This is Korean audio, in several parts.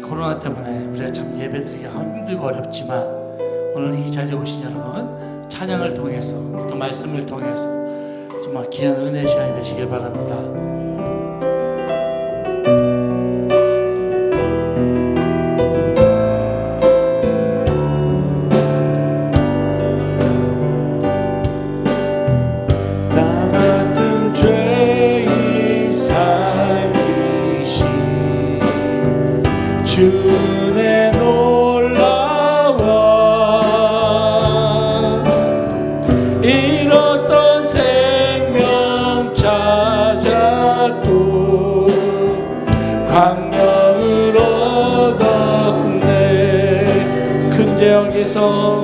코로나 때문에 우리가 참 예배드리기가 힘들고 어렵지만 오늘 이 자리에 오신 여러분 찬양을 통해서 또 말씀을 통해서 정말 귀한 은혜의 시간이 되시길 바랍니다. 주내 놀라워 잃었던 생명 찾았고 광명을 얻었네. 큰 죄악에서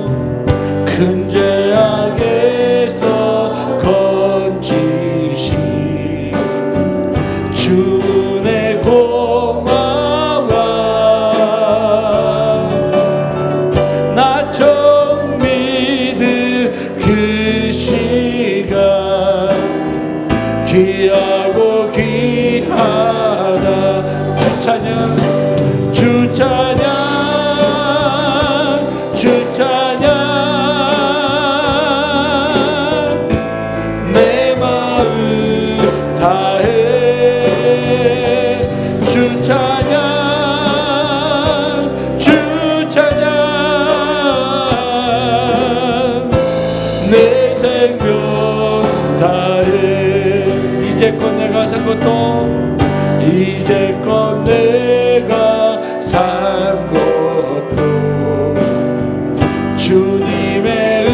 건지시 주내 나 처음 믿은 그 시간 귀하고 귀하다. 주 찬양 주 찬양 주 찬양 내 마음 다해 주 찬양 주 찬양 내 생명 다해. 이제껏 내가 산 것도 이제껏 내가 산 것도 주님의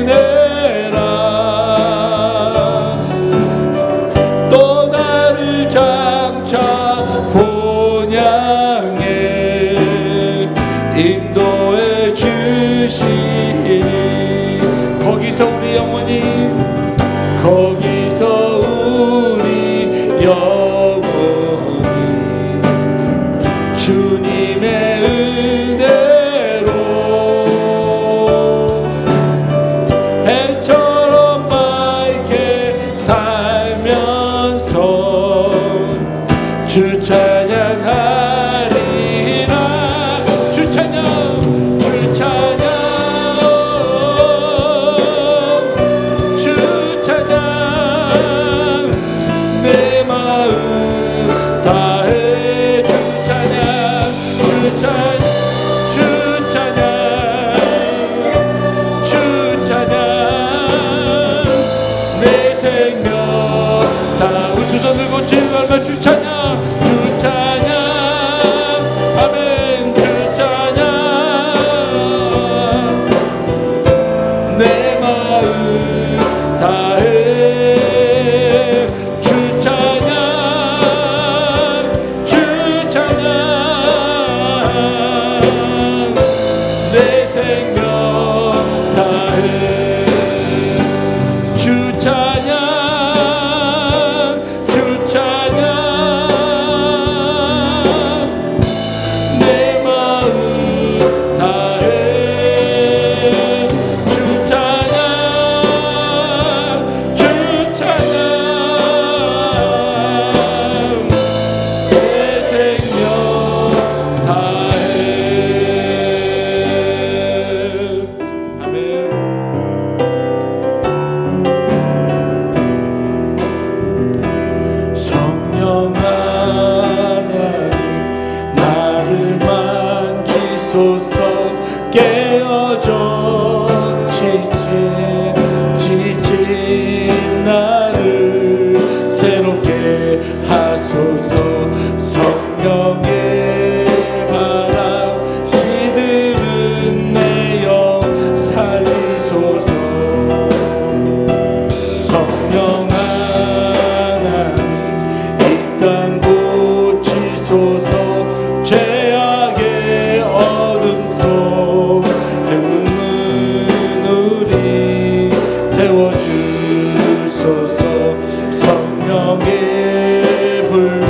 은혜라. 또 나를 장차 본향에 인도해 주시니 거기서 우리 영원히 거기서 우리 영원히 주님의 은혜로 해처럼 맑게 살면서 주 찬양하리라. 주 찬양 주 찬양 주 찬양 내 마음 다해 주 찬양 주 찬양 주 찬양 주 찬양 내 생명 다. 우리 두 손 들고 주님 얼마 주 찬양 주 찬양 아멘 주 찬양 내 마음 다해 주 찬양 주 찬양 내 생명 다해 주 찬양 주 찬양 내 마음 다해 주 찬양 주 찬양 내 생명 다해. 아멘. 성령 하나님 나를 만지소서. 깨어져 지친 나를 새롭게 하소서. 성령의 바람 시들은 내 영 살리소서. 성령 하나님 이 땅 고치소서. 죄악의 어둠 속 태우는 우리 태워주소서. 성령의 불로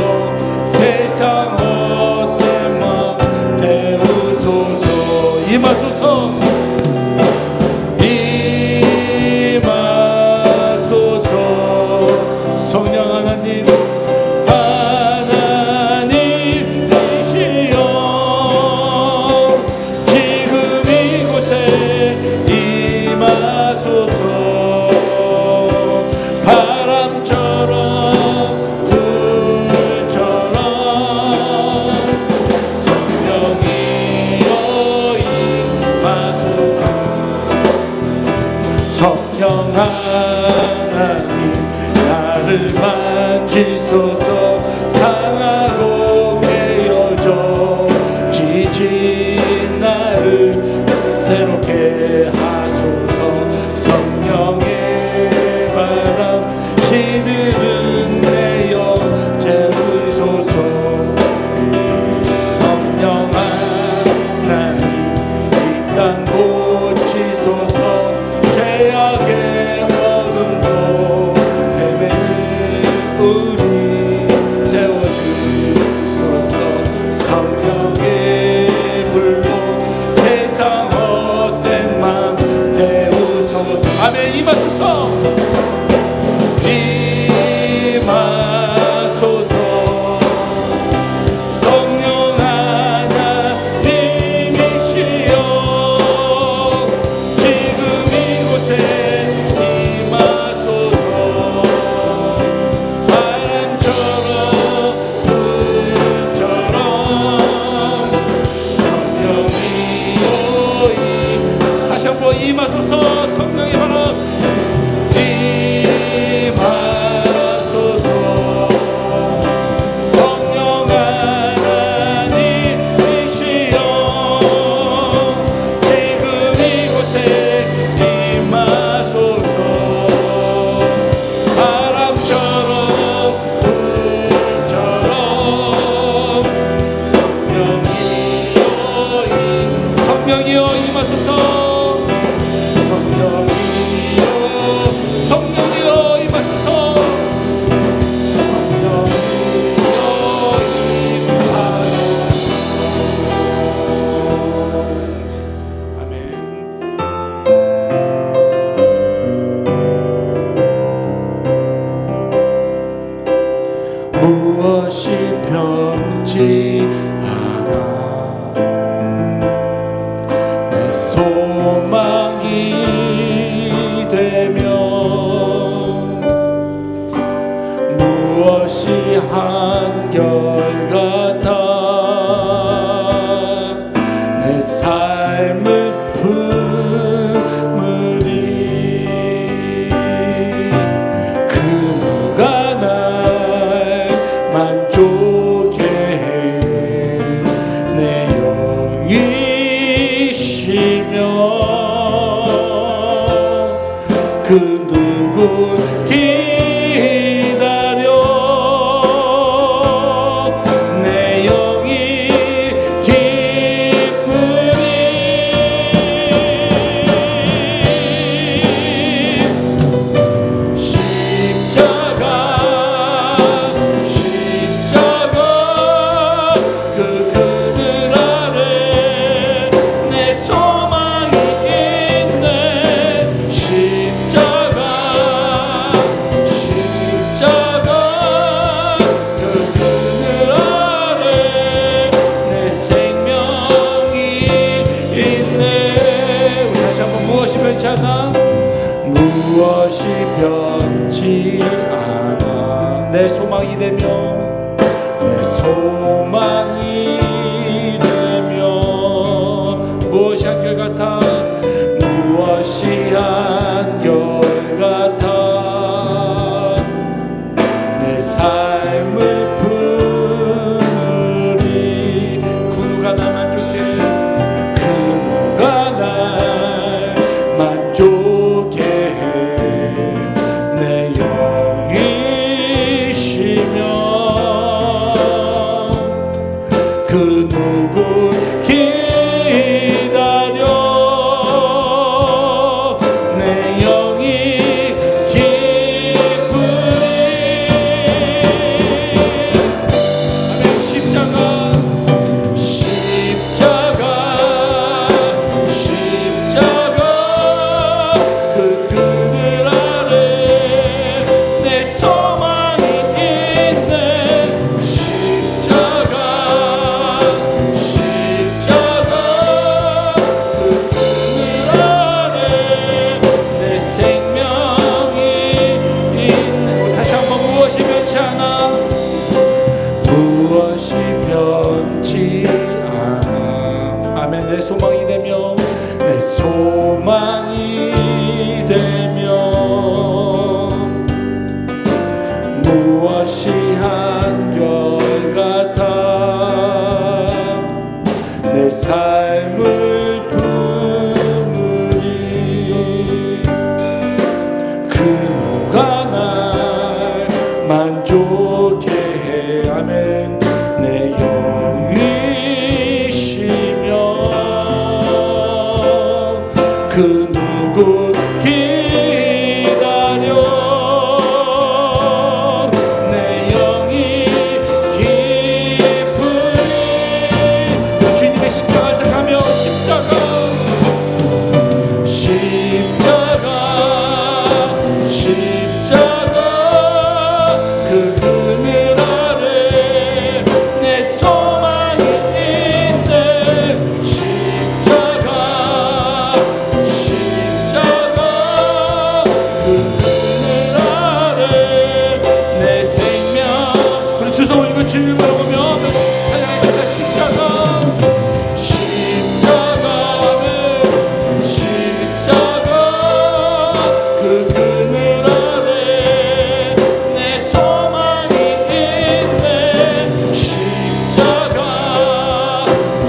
변치 않아. 내 소망이 되며 무엇이 한결같아. 내 삶을 품으리. 그 누가 날 만족해 해. 내 영이시며 그 누구 기다려. 내 영이 기쁘니. 십자가 그 그늘 아래 내 소망이 있네. 십자가 그 그늘 아래 내 생명이 있네. 다시 한번 무엇이 변치 않아? 무엇이 변치 않아. 내 소망이 되며 내 소망이 되며 무엇이 한결같아. 무엇이 한결같아. 내 삶을 품으리. 그 누가 날 만족해. 그 누가 날 만족해 해. 내 영이시며 그 누구 기다려. 내 영이 기쁘리. 아멘. 십자가 그 그늘 아래 내 소망이 있네. 십자가 그 그늘 아래 내 생명이 있네. 다시 한번 무엇이 변치 않아. 무엇이 변치 않아. 아멘. 내 소망이 되며 내 소망이 되며 무엇이 한결같아. 내 삶을 품으리. 그 누가 날 만족해 해. 아멘. 내 영이시며 그 누구 기다려. 내 영이 기쁘리. 주님의 십자가에서 가며 십자가 그 그늘 아래 내 소망이 있네. 십자가 그 그늘 아래 내 생명. 우리 두 손 올리고 주님을 바라보며 찬양하겠습니다. 십자가 그 그늘 아래 내 소망이 있네. 십자가 그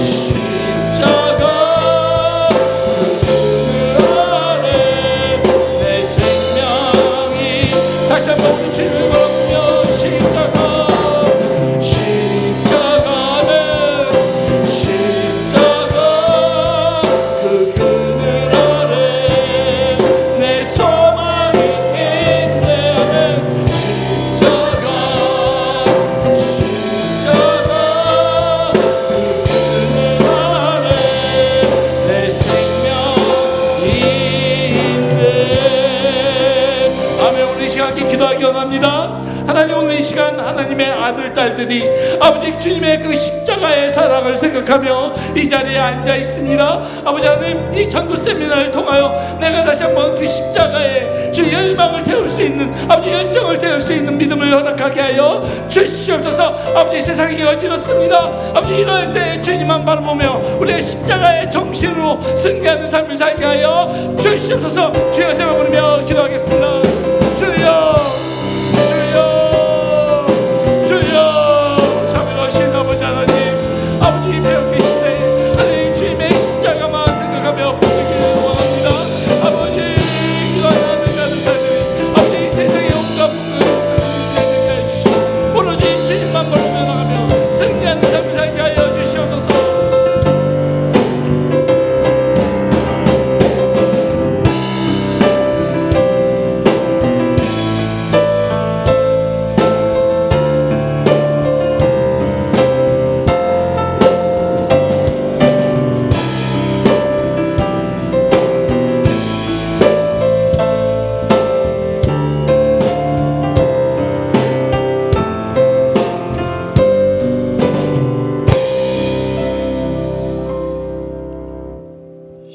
그늘 아래 내 생명이. 다시 한번 우리 주님을 바라보며 십자가 하나님의 아들 딸들이 아버지 주님의 그 십자가의 사랑을 생각하며 이 자리에 앉아 있습니다. 아버지 하나님, 이 전도 세미나를 통하여 내가 다시 한번 그 십자가의 주 열망을 태울 수 있는, 아버지 열정을 태울 수 있는 믿음을 허락하게 하여 주시옵소서. 아버지, 세상이 어지럽습니다. 아버지, 이럴 때 주님만 바라보며 우리의 십자가의 정신으로 승리하는 삶을 살게 하여 주시옵소서. 주여 세번 부르며 기도하겠습니다. 주여, 주여, 주여. 자비로우신 아버지 하나님, 아버지 배우기 시대 하나님 주님의 십자가만 생각하며 부르기를 원합니다. 아버지, 기도하는 아들 딸들이 아버지 세상의 온갖 풍요를 해주시고 오로지 주님만 바라보며 나가며 승리하는 삶을 살게 하여 주시옵소서.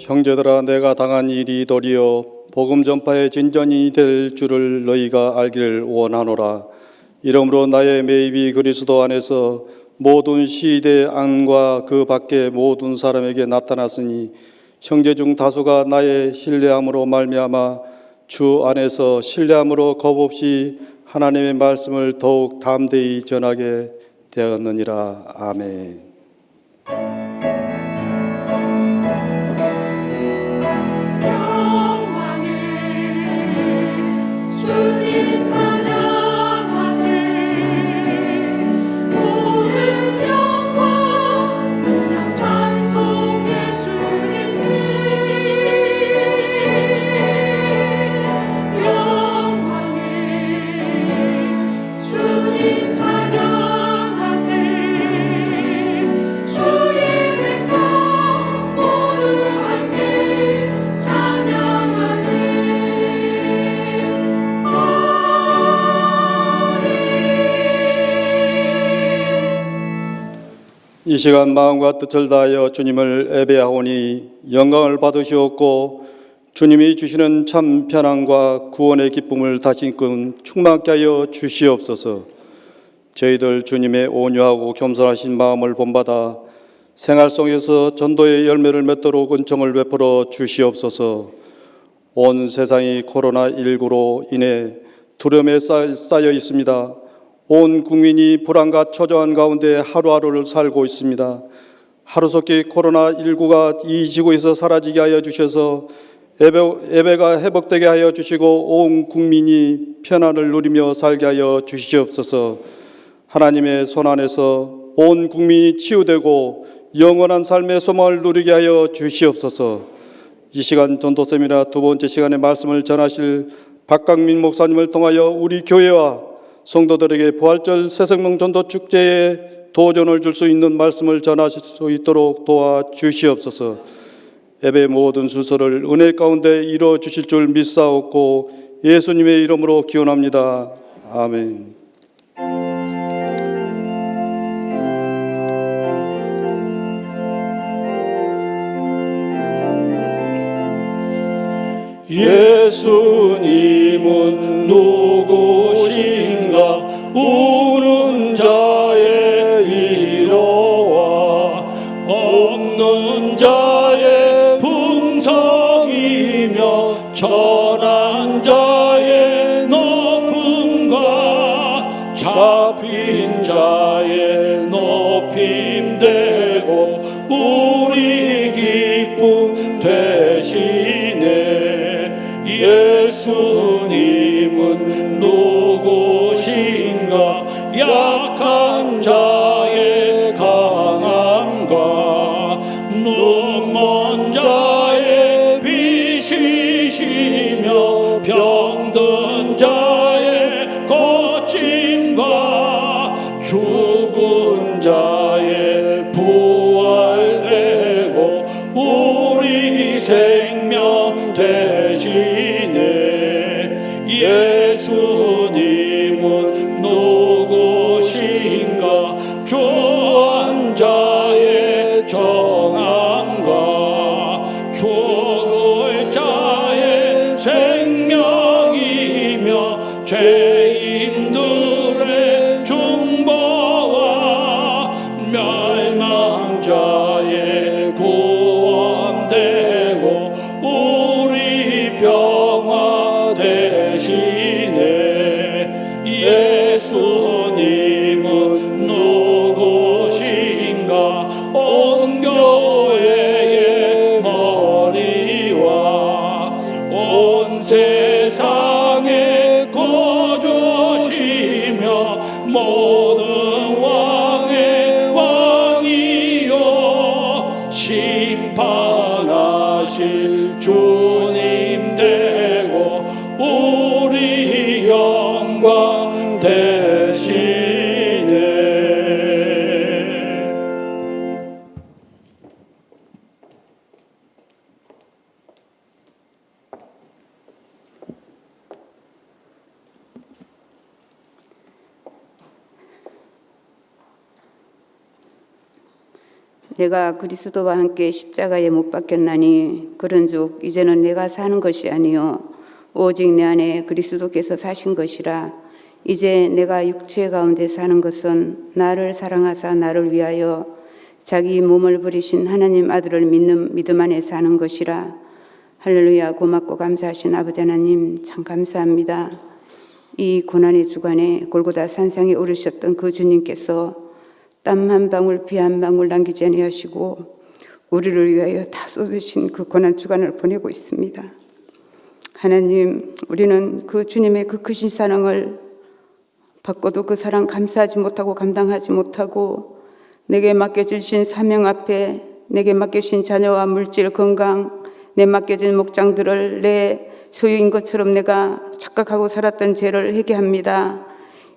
형제들아, 내가 당한 일이 도리어 복음 전파의 진전이 될 줄을 너희가 알기를 원하노라. 이러므로 나의 매입이 그리스도 안에서 모든 시대 안과 그 밖의 모든 사람에게 나타났으니 형제 중 다수가 나의 신뢰함으로 말미암아 주 안에서 신뢰함으로 겁없이 하나님의 말씀을 더욱 담대히 전하게 되었느니라. 아멘. 주님 찬양하세. 모든 영광 능력 찬송 예수님께. 영광에 주님 찬양하세. 주의 백성 모두 함께 찬양하세. 이 시간 마음과 뜻을 다하여 주님을 예배하오니 영광을 받으시옵고 주님이 주시는 참 편안과 구원의 기쁨을 다시금 충만케 하여 주시옵소서. 저희들 주님의 온유하고 겸손하신 마음을 본받아 생활 속에서 전도의 열매를 맺도록 은총을 베풀어 주시옵소서. 온 세상이 코로나19로 인해 두려움에 쌓여 있습니다. 온 국민이 불안과 초조한 가운데 하루하루를 살고 있습니다. 하루속히 코로나19가 이 지구에서 사라지게 하여 주셔서 예배가 회복되게 하여 주시고 온 국민이 편안을 누리며 살게 하여 주시옵소서. 하나님의 손안에서 온 국민이 치유되고 영원한 삶의 소망을 누리게 하여 주시옵소서. 이 시간 전도 세미나 두 번째 시간에 말씀을 전하실 박강민 목사님을 통하여 우리 교회와 성도들에게 부활절 새생명 전도 축제에 도전을 줄 수 있는 말씀을 전하실 수 있도록 도와주시옵소서. 예배 모든 순서를 은혜 가운데 이루어 주실 줄 믿사옵고 예수님의 이름으로 기원합니다. 아멘. 예수님은 누구신가? 우는 자의 위로와 없는 자의 풍성이며 천한 자의 높음과 잡힌 자의 높임되고 우리 기쁨 되시네. 예수님은 누구신가? 약한 자의 강함과 눈먼 자의 빛이시며 병든 자의 고침과 죽은 자의 부활되고 우리 생명 되시네. 예수님은 누구신가? 내가 그리스도와 함께 십자가에 못 박혔나니 그런즉 이제는 내가 사는 것이 아니요 오직 내 안에 그리스도께서 사신 것이라. 이제 내가 육체 가운데 사는 것은 나를 사랑하사 나를 위하여 자기 몸을 버리신 하나님 아들을 믿는 믿음 안에 사는 것이라. 할렐루야. 고맙고 감사하신 아버지 하나님 참 감사합니다. 이 고난의 주간에 골고다 산상에 오르셨던 그 주님께서 땀 한 방울 피 한 방울 남기지 아니하시고 우리를 위하여 다 쏟으신 그 고난 주간을 보내고 있습니다. 하나님, 우리는 그 주님의 그 크신 사랑을 받고도 그 사랑 감사하지 못하고 감당하지 못하고 내게 맡겨주신 사명 앞에 내게 맡겨주신 자녀와 물질 건강 내 맡겨진 목장들을 내 소유인 것처럼 내가 착각하고 살았던 죄를 회개합니다.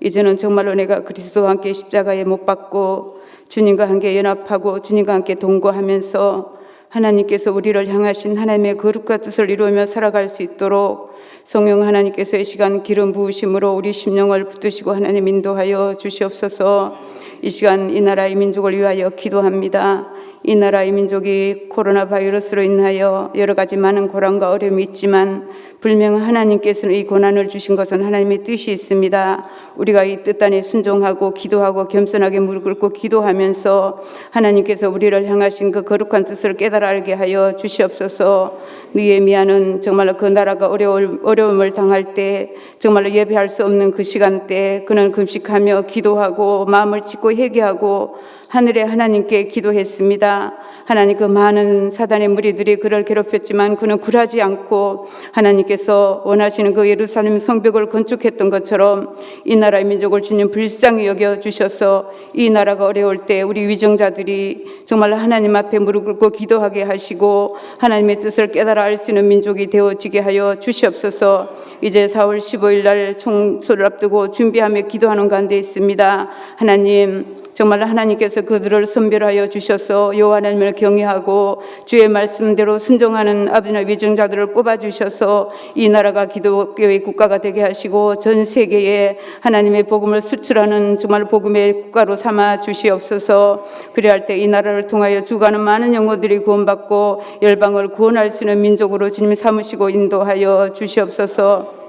이제는 정말로 내가 그리스도와 함께 십자가에 못 박고 주님과 함께 연합하고 주님과 함께 동거하면서 하나님께서 우리를 향하신 하나님의 거룩과 뜻을 이루며 살아갈 수 있도록 성령 하나님께서 이 시간 기름 부으심으로 우리 심령을 붙드시고 하나님 인도하여 주시옵소서. 이 시간 이 나라 이 민족을 위하여 기도합니다. 이 나라 이 민족이 코로나 바이러스로 인하여 여러 가지 많은 고난과 어려움이 있지만 분명 하나님께서는 이 고난을 주신 것은 하나님의 뜻이 있습니다. 우리가 이 뜻 안에 순종하고 기도하고 겸손하게 무릎 꿇고 기도하면서 하나님께서 우리를 향하신 그 거룩한 뜻을 깨달아 알게 하여 주시옵소서. 느헤미야는 정말로 그 나라가 어려움을 당할 때 정말로 예배할 수 없는 그 시간대 그는 금식하며 기도하고 마음을 찢고 회개하고 하늘의 하나님께 기도했습니다. 하나님, 그 많은 사단의 무리들이 그를 괴롭혔지만 그는 굴하지 않고 하나님께서 원하시는 그 예루살렘 성벽을 건축했던 것처럼 이 나라의 민족을 주님 불쌍히 여겨주셔서 이 나라가 어려울 때 우리 위정자들이 정말 하나님 앞에 무릎 꿇고 기도하게 하시고 하나님의 뜻을 깨달아 알 수 있는 민족이 되어지게 하여 주시옵소서. 이제 4월 15일 날 총소를 앞두고 준비하며 기도하는 가운데 있습니다. 하나님, 정말 하나님께서 그들을 선별하여 주셔서 여호와 하나님을 경외하고 주의 말씀대로 순종하는 아버지나 위정자들을 뽑아주셔서 이 나라가 기독교의 국가가 되게 하시고 전 세계에 하나님의 복음을 수출하는 정말 복음의 국가로 삼아 주시옵소서. 그리할 때 이 나라를 통하여 죽어가는 많은 영혼들이 구원받고 열방을 구원할 수 있는 민족으로 주님이 삼으시고 인도하여 주시옵소서.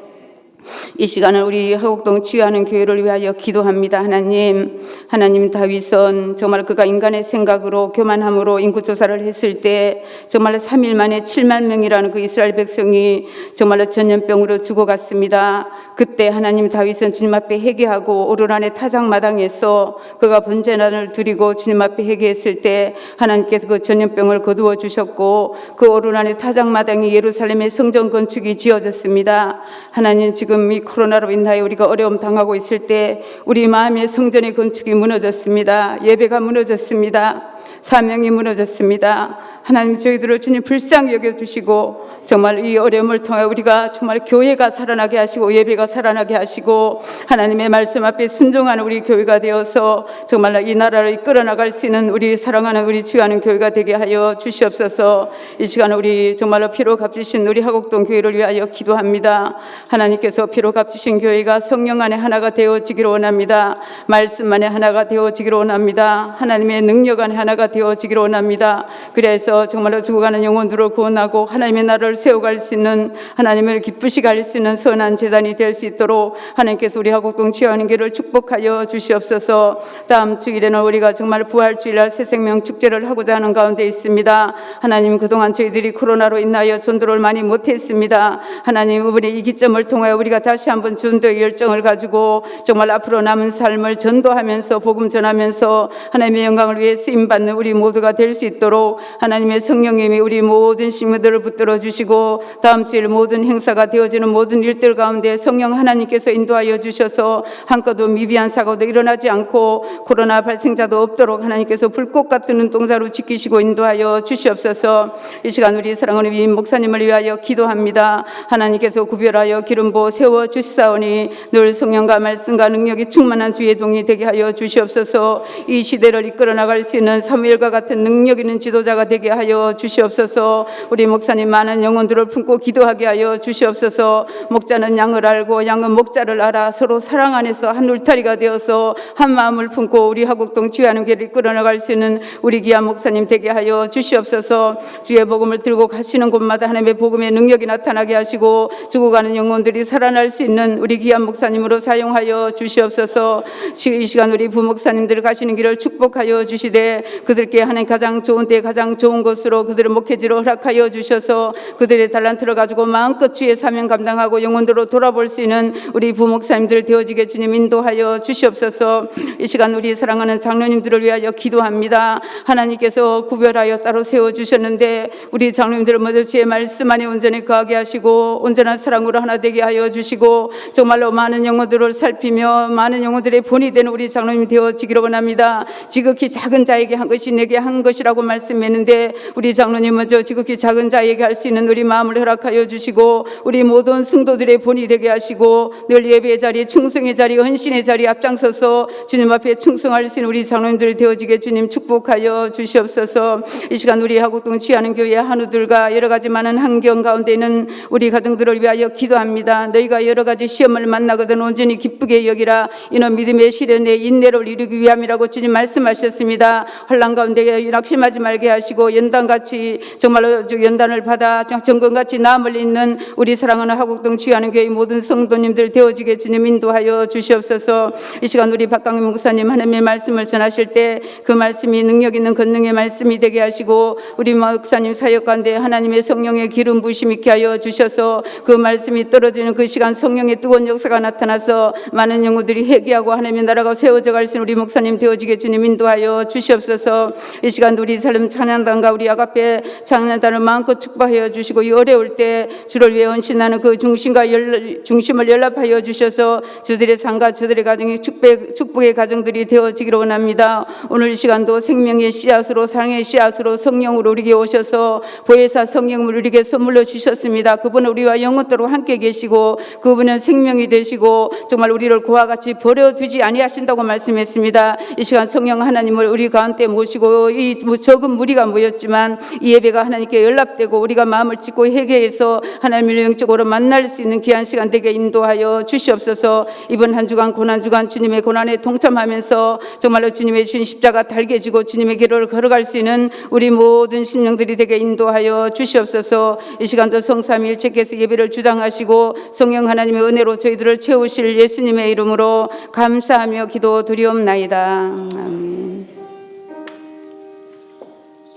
이 시간을 우리 화곡동 치유하는 교회를 위하여 기도합니다. 하나님 다윗은 정말 그가 인간의 생각으로 교만함으로 인구조사를 했을 때 정말 3일 만에 7만 명이라는 그 이스라엘 백성이 정말로 전염병으로 죽어갔습니다. 그때 하나님 다윗은 주님 앞에 회개하고 오르란의 타작마당에서 그가 번제단을 드리고 주님 앞에 회개했을 때 하나님께서 그 전염병을 거두어 주셨고 그 오르란의 타작마당이 예루살렘의 성전 건축이 지어졌습니다. 하나님, 지금 이 코로나로 인하여 우리가 어려움 당하고 있을 때 우리 마음의 성전의 건축이 무너졌습니다. 예배가 무너졌습니다. 사명이 무너졌습니다. 하나님, 저희들을 주님 불쌍히 여겨주시고 정말 이 어려움을 통해 우리가 정말 교회가 살아나게 하시고 예배가 살아나게 하시고 하나님의 말씀 앞에 순종하는 우리 교회가 되어서 정말 이 나라를 이끌어 나갈 수 있는 우리 사랑하는 우리 주하는 교회가 되게 하여 주시옵소서. 이 시간 우리 정말로 피로 값주신 우리 화곡동 교회를 위하여 기도합니다. 하나님께서 피로 값주신 교회가 성령 안에 하나가 되어지기를 원합니다. 말씀 안에 하나가 되어지기를 원합니다. 하나님의 능력 안에 하나가 되어지기를 원합니다. 그래서 정말로 죽어가는 영혼들을 구원하고 하나님의 나라를 세워갈 수 있는 하나님을 기쁘시게 할 수 있는 선한 재단이 될 수 있도록 하나님께서 우리 화곡동 치유하는 길을 축복하여 주시옵소서. 다음 주일에는 우리가 정말 부활주일날 새생명 축제를 하고자 하는 가운데 있습니다. 하나님, 그동안 저희들이 코로나로 인하여 전도를 많이 못했습니다. 하나님, 이번에 이 기점을 통하여 우리가 다시 한번 전도의 열정을 가지고 정말 앞으로 남은 삶을 전도하면서 복음 전하면서 하나님의 영광을 위해 쓰임받는 우리 모두가 될 수 있도록 하나님의 성령님이 우리 모든 식물들을 붙들어 주시고 다음 주일 모든 행사가 되어지는 모든 일들 가운데 성령 하나님께서 인도하여 주셔서 한껏도 미비한 사고도 일어나지 않고 코로나 발생자도 없도록 하나님께서 불꽃 같은 눈동자로 지키시고 인도하여 주시옵소서. 이 시간 우리 사랑하는 임 목사님을 위하여 기도합니다. 하나님께서 구별하여 기름 부어 세워 주시사오니 늘 성령과 말씀과 능력이 충만한 주의 동이 되게 하여 주시옵소서. 이 시대를 이끌어 나갈 수 있는 사무엘과 같은 능력 있는 지도자가 되게 하여 주시옵소서. 우리 목사님 많은 영혼들을 품고 기도하게 하여 주시옵소서. 목자는 양을 알고 양은 목자를 알아 서로 사랑 안에서 한 울타리가 되어서 한 마음을 품고 우리 하곡동 주의하는 길을 끌어나갈 수 있는 우리 귀한 목사님 되게 하여 주시옵소서. 주의 복음을 들고 가시는 곳마다 하나님의 복음의 능력이 나타나게 하시고 죽어가는 영혼들이 살아날 수 있는 우리 귀한 목사님으로 사용하여 주시옵소서. 이 시간 우리 부목사님들 가시는 길을 축복하여 주시되 그들께 하나님 가장 좋은 때 가장 좋은 곳으로 그들을 목회지로 허락하여 주셔서 그들의 달란트를 가지고 마음껏 주의 사명 감당하고 영혼들로 돌아볼 수 있는 우리 부목사님들 되어지게 주님 인도하여 주시옵소서. 이 시간 우리 사랑하는 장로님들을 위하여 기도합니다. 하나님께서 구별하여 따로 세워주셨는데 우리 장로님들을 모두 주의 말씀 안에 온전히 거하게 하시고 온전한 사랑으로 하나 되게 하여 주시고 정말로 많은 영혼들을 살피며 많은 영혼들의 본이 되는 우리 장로님 되어지기를 원합니다. 지극히 작은 자에게 한 것이 내게 한 것이라고 말씀했는데 우리 장로님 먼저 지극히 작은 자에게 할 수 있는 우리 마음을 허락하여 주시고 우리 모든 성도들의 본이 되게 하시고 늘 예배의 자리, 충성의 자리, 헌신의 자리 앞장서서 주님 앞에 충성할 수 있는 우리 장로님들 되어지게 주님 축복하여 주시옵소서. 이 시간 우리 하곡동 취하는 교회 한우들과 여러 가지 많은 환경 가운데 있는 우리 가정들을 위하여 기도합니다. 너희가 여러 가지 시험을 만나거든 온전히 기쁘게 여기라. 이는 믿음의 시련에 인내를 이루기 위함이라고 주님 말씀하셨습니다. 환난 가운데 낙심하지 말게 하시고 연단같이 정말로 연단을 받아 정금같이 남을 잇는 우리 사랑하는 하곡동 취하는 교회 모든 성도님들 되어지게 주님 인도하여 주시옵소서. 이 시간 우리 박강민 목사님 하나님의 말씀을 전하실 때 그 말씀이 능력 있는 권능의 말씀이 되게 하시고 우리 목사님 사역 가운데 하나님의 성령의 기름 부으심 있게 하여 주셔서 그 말씀이 떨어지는 그 시간 성령의 뜨거운 역사가 나타나서 많은 영혼들이 회개하고 하나님의 나라가 세워져 갈 수 있는 우리 목사님 되어지게 주님 인도하여 주시옵소서. 이 시간 우리 삶 찬양단과 우리 아가페 찬양단을 마음껏 축복하여 주시고 이 어려울 때 주를 위해 헌신하는 그 중심을 연락하여 주셔서 저들의 삶과 저들의 가정이 축복의 가정들이 되어지기를 원합니다. 오늘 이 시간도 생명의 씨앗으로 사랑의 씨앗으로 성령으로 우리에게 오셔서 보혜사 성령을 우리에게 선물로 주셨습니다. 그분은 우리와 영원토록 함께 계시고 그분은 생명이 되시고 정말 우리를 그와 같이 버려두지 아니하신다고 말씀했습니다. 이 시간 성령 하나님을 우리 가운데 모시고 이 적은 무리가 모였지만 이 예배가 하나님께 연락되고 우리가 마음을 찢고 회개해서 하나님을 영적으로 만날 수 있는 귀한 시간 되게 인도하여 주시옵소서. 이번 한 주간 고난 주간 주님의 고난에 동참하면서 정말로 주님의 주신 십자가 달개지고 주님의 길을 걸어갈 수 있는 우리 모든 심령들이 되게 인도하여 주시옵소서. 이 시간도 성삼일체께서 예배를 주장하시고 성령 하나님의 은혜로 저희들을 채우실 예수님의 이름으로 감사하며 기도드리옵나이다. 아멘.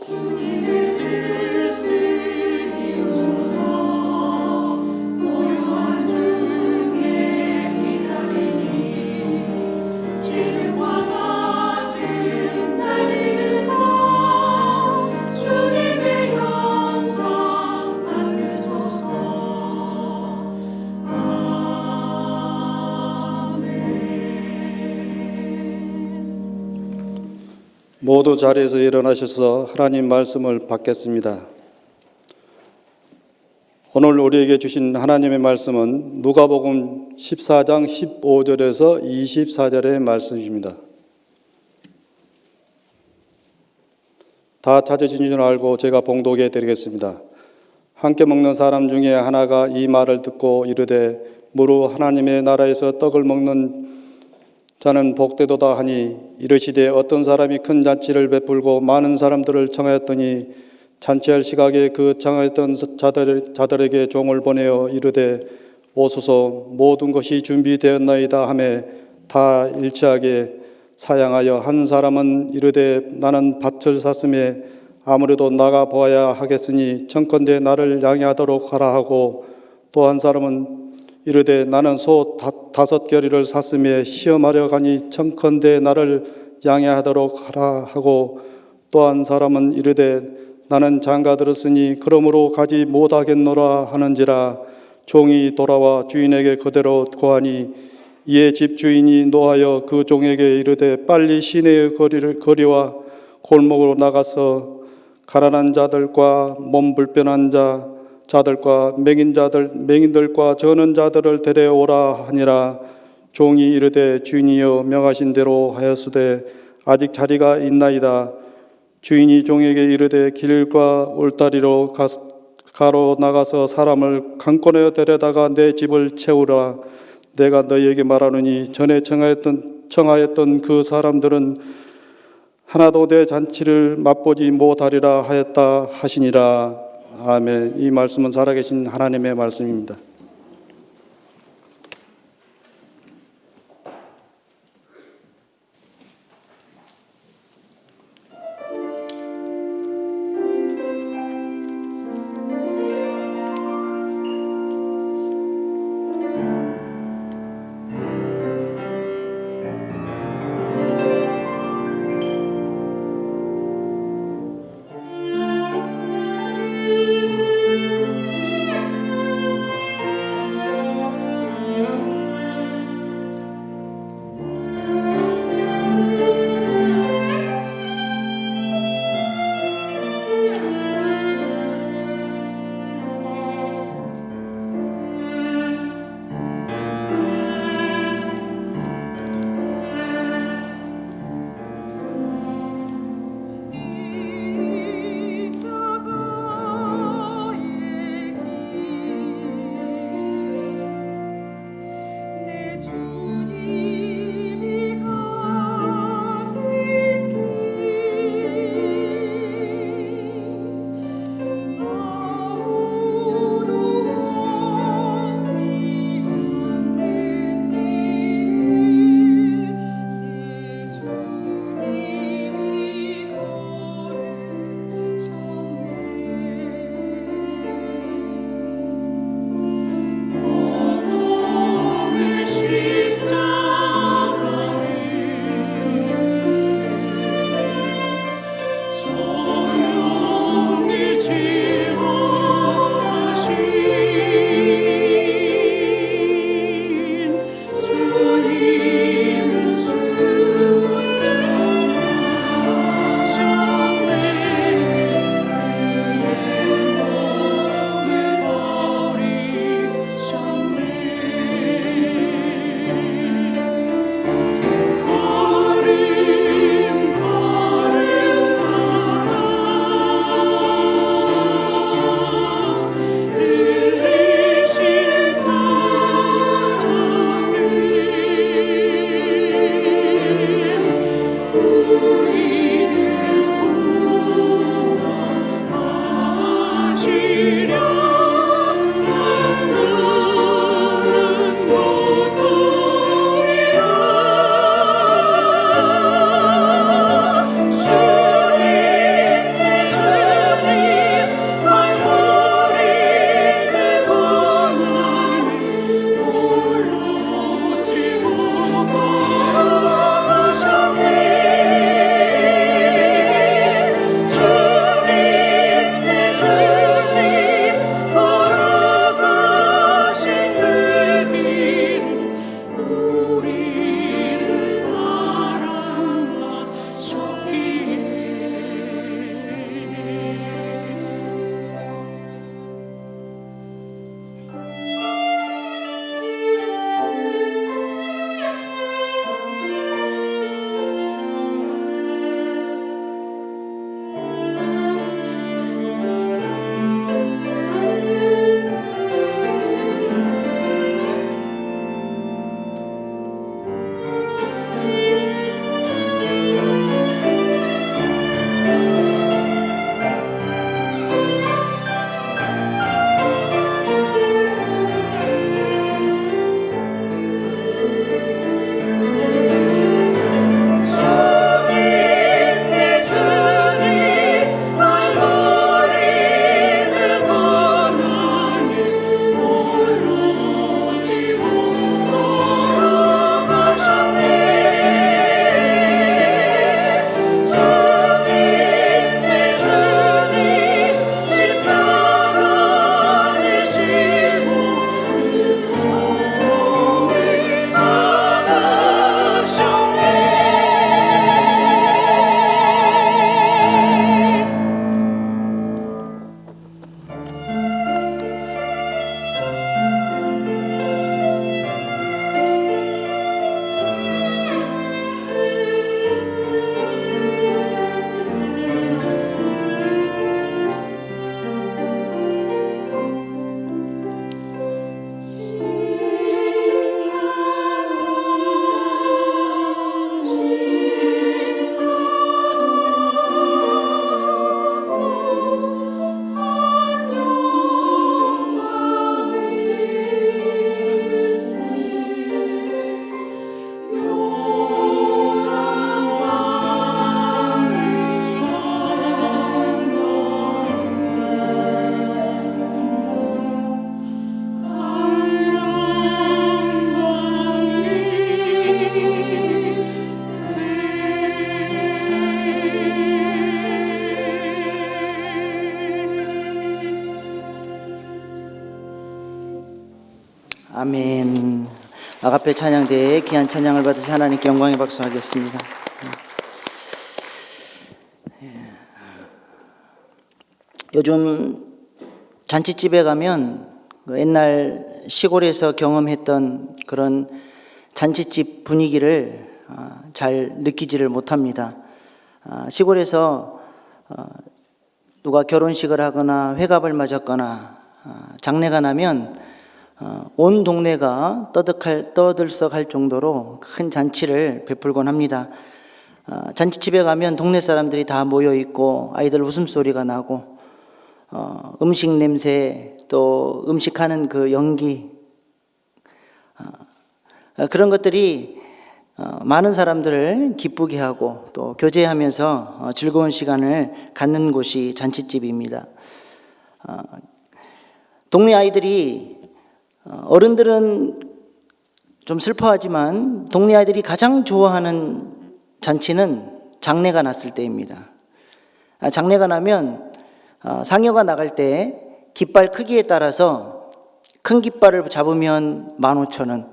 주님의 뜻을 이루소서. 고요한 중에 기다리니 지금과 같은 날 잊으사 주님의 영광 받으소서. 모두 자리에서 일어나셔서 하나님 말씀을 받겠습니다. 오늘 우리에게 주신 하나님의 말씀은 누가복음 14장 15절에서 24절의 말씀입니다. 다 찾으신 줄 알고 제가 봉독해 드리겠습니다. 함께 먹는 사람 중에 하나가 이 말을 듣고 이르되 무릇 하나님의 나라에서 떡을 먹는 자는 복되도다 하니 이르시되 어떤 사람이 큰 잔치를 베풀고 많은 사람들을 청하였더니 잔치할 시각에 그 청하였던 자들에게 종을 보내어 이르되 오소서 모든 것이 준비되었나이다 하매 다 일치하게 사양하여 한 사람은 이르되 나는 밭을 샀음에 아무래도 나가 보아야 하겠으니 청컨대 나를 양해하도록 하라 하고 또 한 사람은 이르되 나는 소 5겨리를 샀음에 시험하려 가니 청컨대 나를 양해하도록 하라 하고 또 한 사람은 이르되 나는 장가 들었으니 그러므로 가지 못하겠노라 하는지라 종이 돌아와 주인에게 그대로 고하니 이에 집 주인이 노하여 그 종에게 이르되 빨리 시내의 거리와 골목으로 나가서 가난한 자들과 몸 불편한 자들과 맹인들과 저는 자들을 데려오라 하니라. 종이 이르되 주인이여 명하신 대로 하였으되 아직 자리가 있나이다. 주인이 종에게 이르되 길과 울다리로 가로 나가서 사람을 강권하여 데려다가 내 집을 채우라. 내가 너희에게 말하노니 전에 청하였던 그 사람들은 하나도 내 잔치를 맛보지 못하리라 하였다 하시니라. 아멘. 이 말씀은 살아계신 하나님의 말씀입니다. 아멘. 아가페 찬양대에 귀한 찬양을 받으신 하나님께 영광의 박수하겠습니다. 요즘 잔치집에 가면 옛날 시골에서 경험했던 그런 잔치집 분위기를 잘 느끼지를 못합니다. 시골에서 누가 결혼식을 하거나 회갑을 맞았거나 장례가 나면 온 동네가 떠들썩할 정도로 큰 잔치를 베풀곤 합니다. 잔치집에 가면 동네 사람들이 다 모여 있고 아이들 웃음소리가 나고 음식 냄새, 또 음식하는 그 연기, 그런 것들이 많은 사람들을 기쁘게 하고 또 교제하면서 즐거운 시간을 갖는 곳이 잔치집입니다. 동네 아이들이, 어른들은 좀 슬퍼하지만 동네 아이들이 가장 좋아하는 잔치는 장례가 났을 때입니다. 장례가 나면 상여가 나갈 때 깃발 크기에 따라서 큰 깃발을 잡으면 15,000원,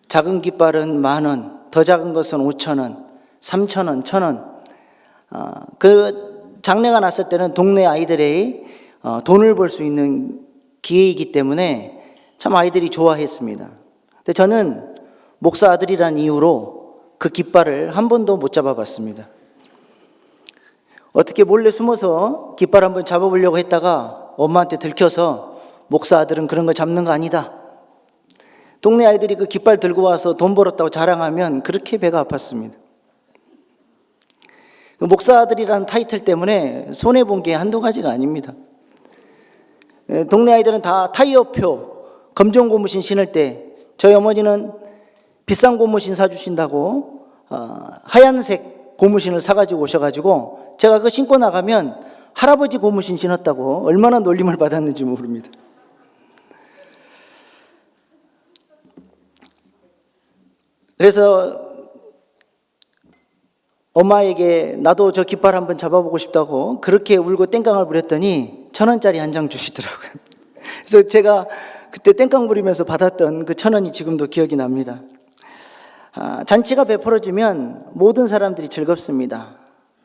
작은 깃발은 10,000원, 더 작은 것은 5,000원, 3,000원, 1,000원. 그 장례가 났을 때는 동네 아이들의 돈을 벌 수 있는 기회이기 때문에 참 아이들이 좋아했습니다. 근데 저는 목사 아들이라는 이유로 그 깃발을 한 번도 못 잡아봤습니다. 어떻게 몰래 숨어서 깃발 한번 잡아보려고 했다가 엄마한테 들켜서 목사 아들은 그런 거 잡는 거 아니다. 동네 아이들이 그 깃발 들고 와서 돈 벌었다고 자랑하면 그렇게 배가 아팠습니다. 그 목사 아들이라는 타이틀 때문에 손해본 게 한두 가지가 아닙니다. 동네 아이들은 다 타이어표, 검정 고무신 신을 때 저희 어머니는 비싼 고무신 사주신다고 하얀색 고무신을 사가지고 오셔가지고 제가 그거 신고 나가면 할아버지 고무신 신었다고 얼마나 놀림을 받았는지 모릅니다. 그래서 엄마에게 나도 저 깃발 한번 잡아보고 싶다고 그렇게 울고 땡깡을 부렸더니 1,000원짜리 한 장 주시더라고요. 그래서 제가 그때 땡깡 부리면서 받았던 그 1,000원이 지금도 기억이 납니다. 잔치가 베풀어지면 모든 사람들이 즐겁습니다.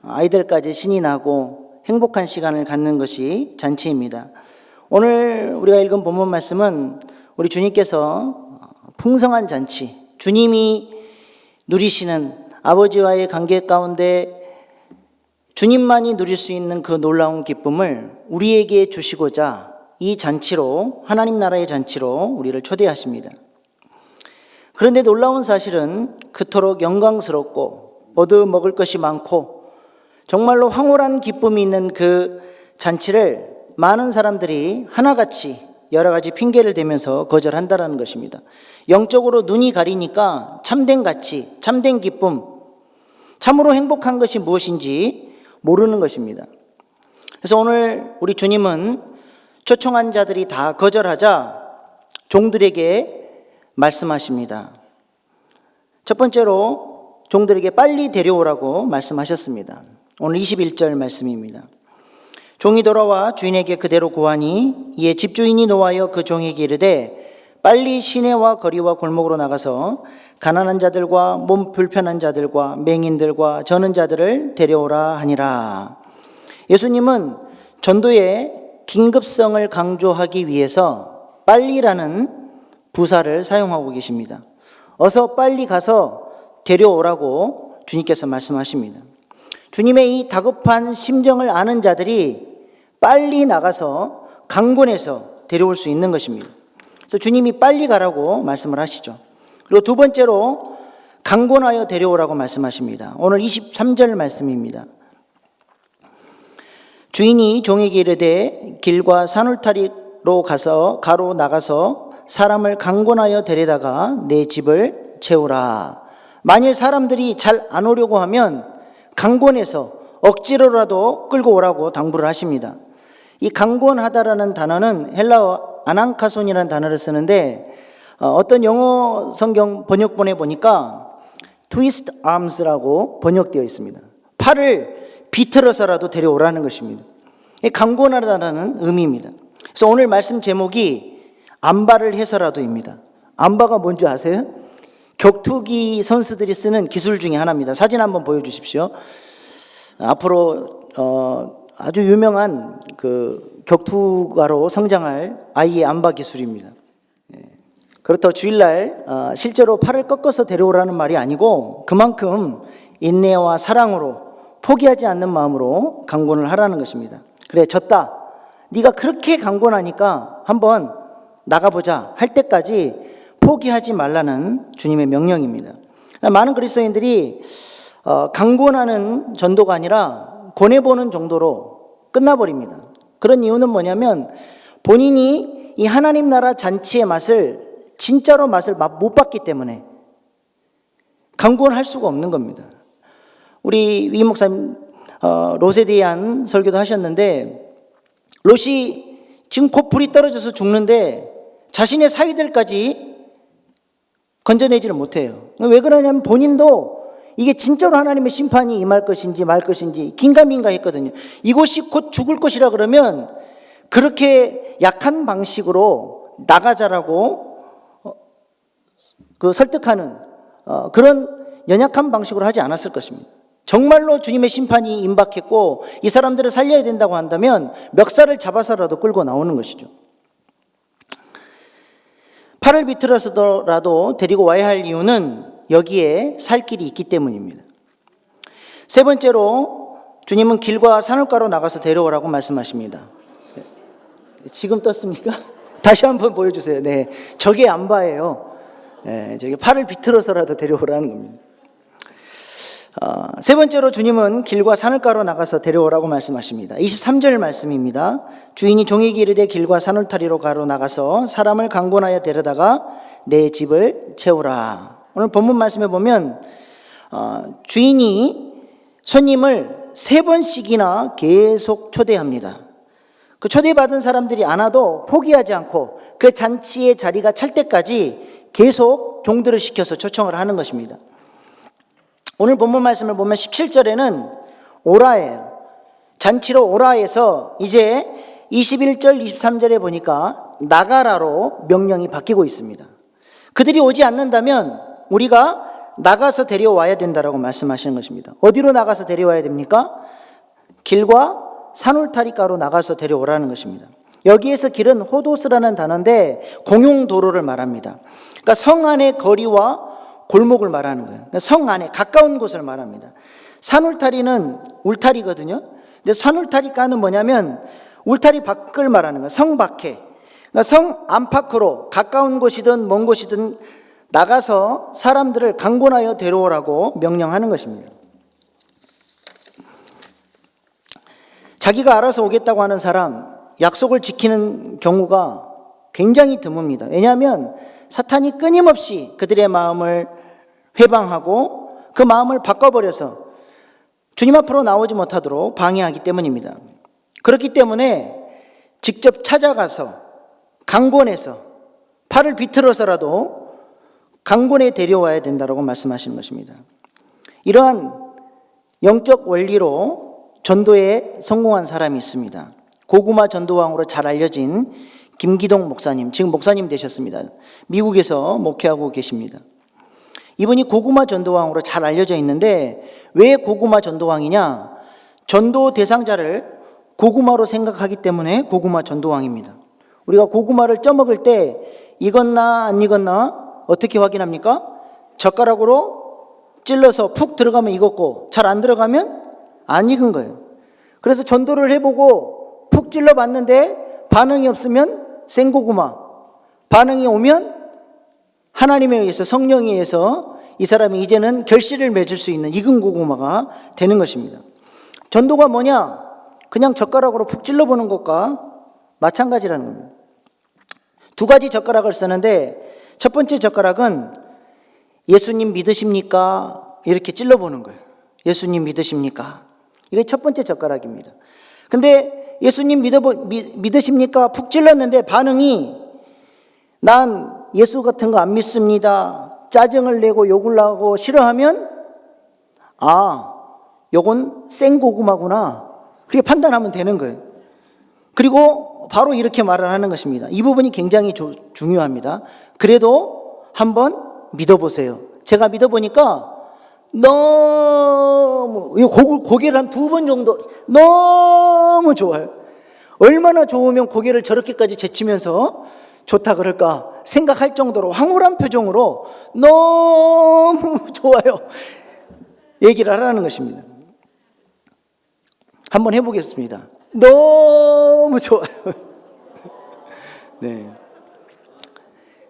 아이들까지 신이 나고 행복한 시간을 갖는 것이 잔치입니다. 오늘 우리가 읽은 본문 말씀은 우리 주님께서 풍성한 잔치, 주님이 누리시는 아버지와의 관계 가운데 주님만이 누릴 수 있는 그 놀라운 기쁨을 우리에게 주시고자 이 잔치로, 하나님 나라의 잔치로 우리를 초대하십니다. 그런데 놀라운 사실은 그토록 영광스럽고 얻어먹을 것이 많고 정말로 황홀한 기쁨이 있는 그 잔치를 많은 사람들이 하나같이 여러 가지 핑계를 대면서 거절한다는 것입니다. 영적으로 눈이 가리니까 참된 가치, 참된 기쁨, 참으로 행복한 것이 무엇인지 모르는 것입니다. 그래서 오늘 우리 주님은 초청한 자들이 다 거절하자 종들에게 말씀하십니다. 첫 번째로 종들에게 빨리 데려오라고 말씀하셨습니다. 오늘 21절 말씀입니다. 종이 돌아와 주인에게 그대로 고하니 이에 집주인이 노하여 그 종에게 이르되 빨리 시내와 거리와 골목으로 나가서 가난한 자들과 몸 불편한 자들과 맹인들과 저는 자들을 데려오라 하니라. 예수님은 전도의 긴급성을 강조하기 위해서 빨리라는 부사를 사용하고 계십니다. 어서 빨리 가서 데려오라고 주님께서 말씀하십니다. 주님의 이 다급한 심정을 아는 자들이 빨리 나가서 강권해서 데려올 수 있는 것입니다. 그래서 주님이 빨리 가라고 말씀을 하시죠. 그리고 두 번째로 강권하여 데려오라고 말씀하십니다. 오늘 23절 말씀입니다. 주인이 종에게 이르되 길과 산울타리로 가로 나가서 사람을 강권하여 데려다가 내 집을 채우라. 만일 사람들이 잘 안 오려고 하면 강권해서 억지로라도 끌고 오라고 당부를 하십니다. 이 강권하다라는 단어는 헬라어 아난카손이라는 단어를 쓰는데 어떤 영어 성경 번역본에 보니까 twist arms라고 번역되어 있습니다. 팔을 비틀어서라도 데려오라는 것입니다. 강권하다라는 의미입니다. 그래서 오늘 말씀 제목이 안바를 해서라도입니다. 안바가 뭔지 아세요? 격투기 선수들이 쓰는 기술 중에 하나입니다. 사진 한번 보여주십시오. 앞으로 아주 유명한 그 격투가로 성장할 아이의 안바 기술입니다. 그렇다고 주일날 실제로 팔을 꺾어서 데려오라는 말이 아니고 그만큼 인내와 사랑으로 포기하지 않는 마음으로 강권을 하라는 것입니다. 그래, 졌다. 네가 그렇게 강권하니까 한번 나가보자 할 때까지 포기하지 말라는 주님의 명령입니다. 많은 그리스도인들이 강권하는 전도가 아니라 권해보는 정도로 끝나버립니다. 그런 이유는 뭐냐면 본인이 이 하나님 나라 잔치의 맛을 진짜로 맛을 못 봤기 때문에 강권할 수가 없는 겁니다. 우리 위 목사님 롯에 대한 설교도 하셨는데 롯이 지금 곧 불이 떨어져서 죽는데 자신의 사위들까지 건져내지를 못해요. 왜 그러냐면 본인도 이게 진짜로 하나님의 심판이 임할 것인지 말 것인지 긴가민가 했거든요. 이곳이 곧 죽을 것이라 그러면 그렇게 약한 방식으로 나가자라고 설득하는 그런 연약한 방식으로 하지 않았을 것입니다. 정말로 주님의 심판이 임박했고 이 사람들을 살려야 된다고 한다면 멱살을 잡아서라도 끌고 나오는 것이죠. 팔을 비틀어서라도 데리고 와야 할 이유는 여기에 살 길이 있기 때문입니다. 세 번째로 주님은 길과 산울가로 나가서 데려오라고 말씀하십니다. 지금 떴습니까? 다시 한번 보여주세요. 네, 저게 안바예요. 네, 저게 팔을 비틀어서라도 데려오라는 겁니다. 세 번째로 주님은 길과 산울가로 나가서 데려오라고 말씀하십니다. 23절 말씀입니다. 주인이 종에게 이르되 길과 산울타리로 가로 나가서 사람을 강권하여 데려다가 내 집을 채우라. 오늘 본문 말씀에 보면 주인이 손님을 3번씩이나 계속 초대합니다. 그 초대받은 사람들이 안 와도 포기하지 않고 그 잔치의 자리가 찰 때까지 계속 종들을 시켜서 초청을 하는 것입니다. 오늘 본문 말씀을 보면 17절에는 오라예요. 잔치로 오라에서 이제 21절 23절에 보니까 나가라로 명령이 바뀌고 있습니다. 그들이 오지 않는다면 우리가 나가서 데려와야 된다라고 말씀하시는 것입니다. 어디로 나가서 데려와야 됩니까? 길과 산울타리가로 나가서 데려오라는 것입니다. 여기에서 길은 호도스라는 단어인데 공용도로를 말합니다. 그러니까 성 안의 거리와 골목을 말하는 거예요. 그러니까 성 안에 가까운 곳을 말합니다. 산울타리는 울타리거든요. 근데 산울타리가는 뭐냐면 울타리 밖을 말하는 거예요. 성 밖에. 그러니까 성 안팎으로 가까운 곳이든 먼 곳이든 나가서 사람들을 강권하여 데려오라고 명령하는 것입니다. 자기가 알아서 오겠다고 하는 사람, 약속을 지키는 경우가 굉장히 드뭅니다. 왜냐하면 사탄이 끊임없이 그들의 마음을 회방하고 그 마음을 바꿔버려서 주님 앞으로 나오지 못하도록 방해하기 때문입니다. 그렇기 때문에 직접 찾아가서 강권해서 팔을 비틀어서라도 강권에 데려와야 된다고 말씀하시는 것입니다. 이러한 영적 원리로 전도에 성공한 사람이 있습니다. 고구마 전도왕으로 잘 알려진 김기동 목사님, 지금 목사님 되셨습니다. 미국에서 목회하고 계십니다. 이분이 고구마 전도왕으로 잘 알려져 있는데 왜 고구마 전도왕이냐? 전도 대상자를 고구마로 생각하기 때문에 고구마 전도왕입니다. 우리가 고구마를 쪄먹을 때 익었나 안 익었나 어떻게 확인합니까? 젓가락으로 찔러서 푹 들어가면 익었고 잘 안 들어가면 안 익은 거예요. 그래서 전도를 해보고 푹 찔러봤는데 반응이 없으면 생고구마, 반응이 오면 하나님에 의해서 성령에 의해서 이 사람이 이제는 결실을 맺을 수 있는 익은 고구마가 되는 것입니다. 전도가 뭐냐? 그냥 젓가락으로 푹 찔러보는 것과 마찬가지라는 겁니다. 두 가지 젓가락을 쓰는데 첫 번째 젓가락은 예수님 믿으십니까? 이렇게 찔러보는 거예요. 예수님 믿으십니까? 이게 첫 번째 젓가락입니다. 근데 예수님 믿으십니까? 푹 찔렀는데 반응이 난 예수 같은 거 안 믿습니다. 짜증을 내고 욕을 하고 싫어하면 요건 생고구마구나. 그렇게 판단하면 되는 거예요. 그리고 바로 이렇게 말을 하는 것입니다. 이 부분이 굉장히 중요합니다. 그래도 한번 믿어보세요. 제가 믿어보니까 너무, 고개를 한 2번 정도 너무 좋아요. 얼마나 좋으면 고개를 저렇게까지 제치면서 좋다 그럴까 생각할 정도로 황홀한 표정으로 너무 좋아요 얘기를 하라는 것입니다. 한번 해보겠습니다. 너무 좋아요. 네.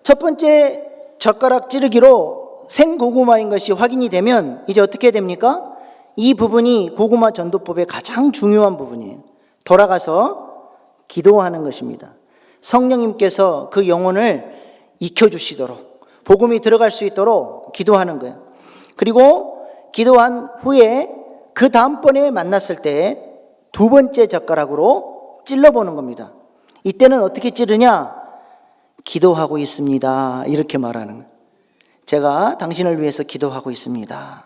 첫 번째 젓가락 찌르기로 생고구마인 것이 확인이 되면 이제 어떻게 됩니까? 이 부분이 고구마 전도법의 가장 중요한 부분이에요. 돌아가서 기도하는 것입니다. 성령님께서 그 영혼을 익혀주시도록, 복음이 들어갈 수 있도록 기도하는 거예요. 그리고 기도한 후에 그 다음번에 만났을 때 2번째 젓가락으로 찔러보는 겁니다. 이때는 어떻게 찌르냐? 기도하고 있습니다. 이렇게 말하는 거예요. 제가 당신을 위해서 기도하고 있습니다.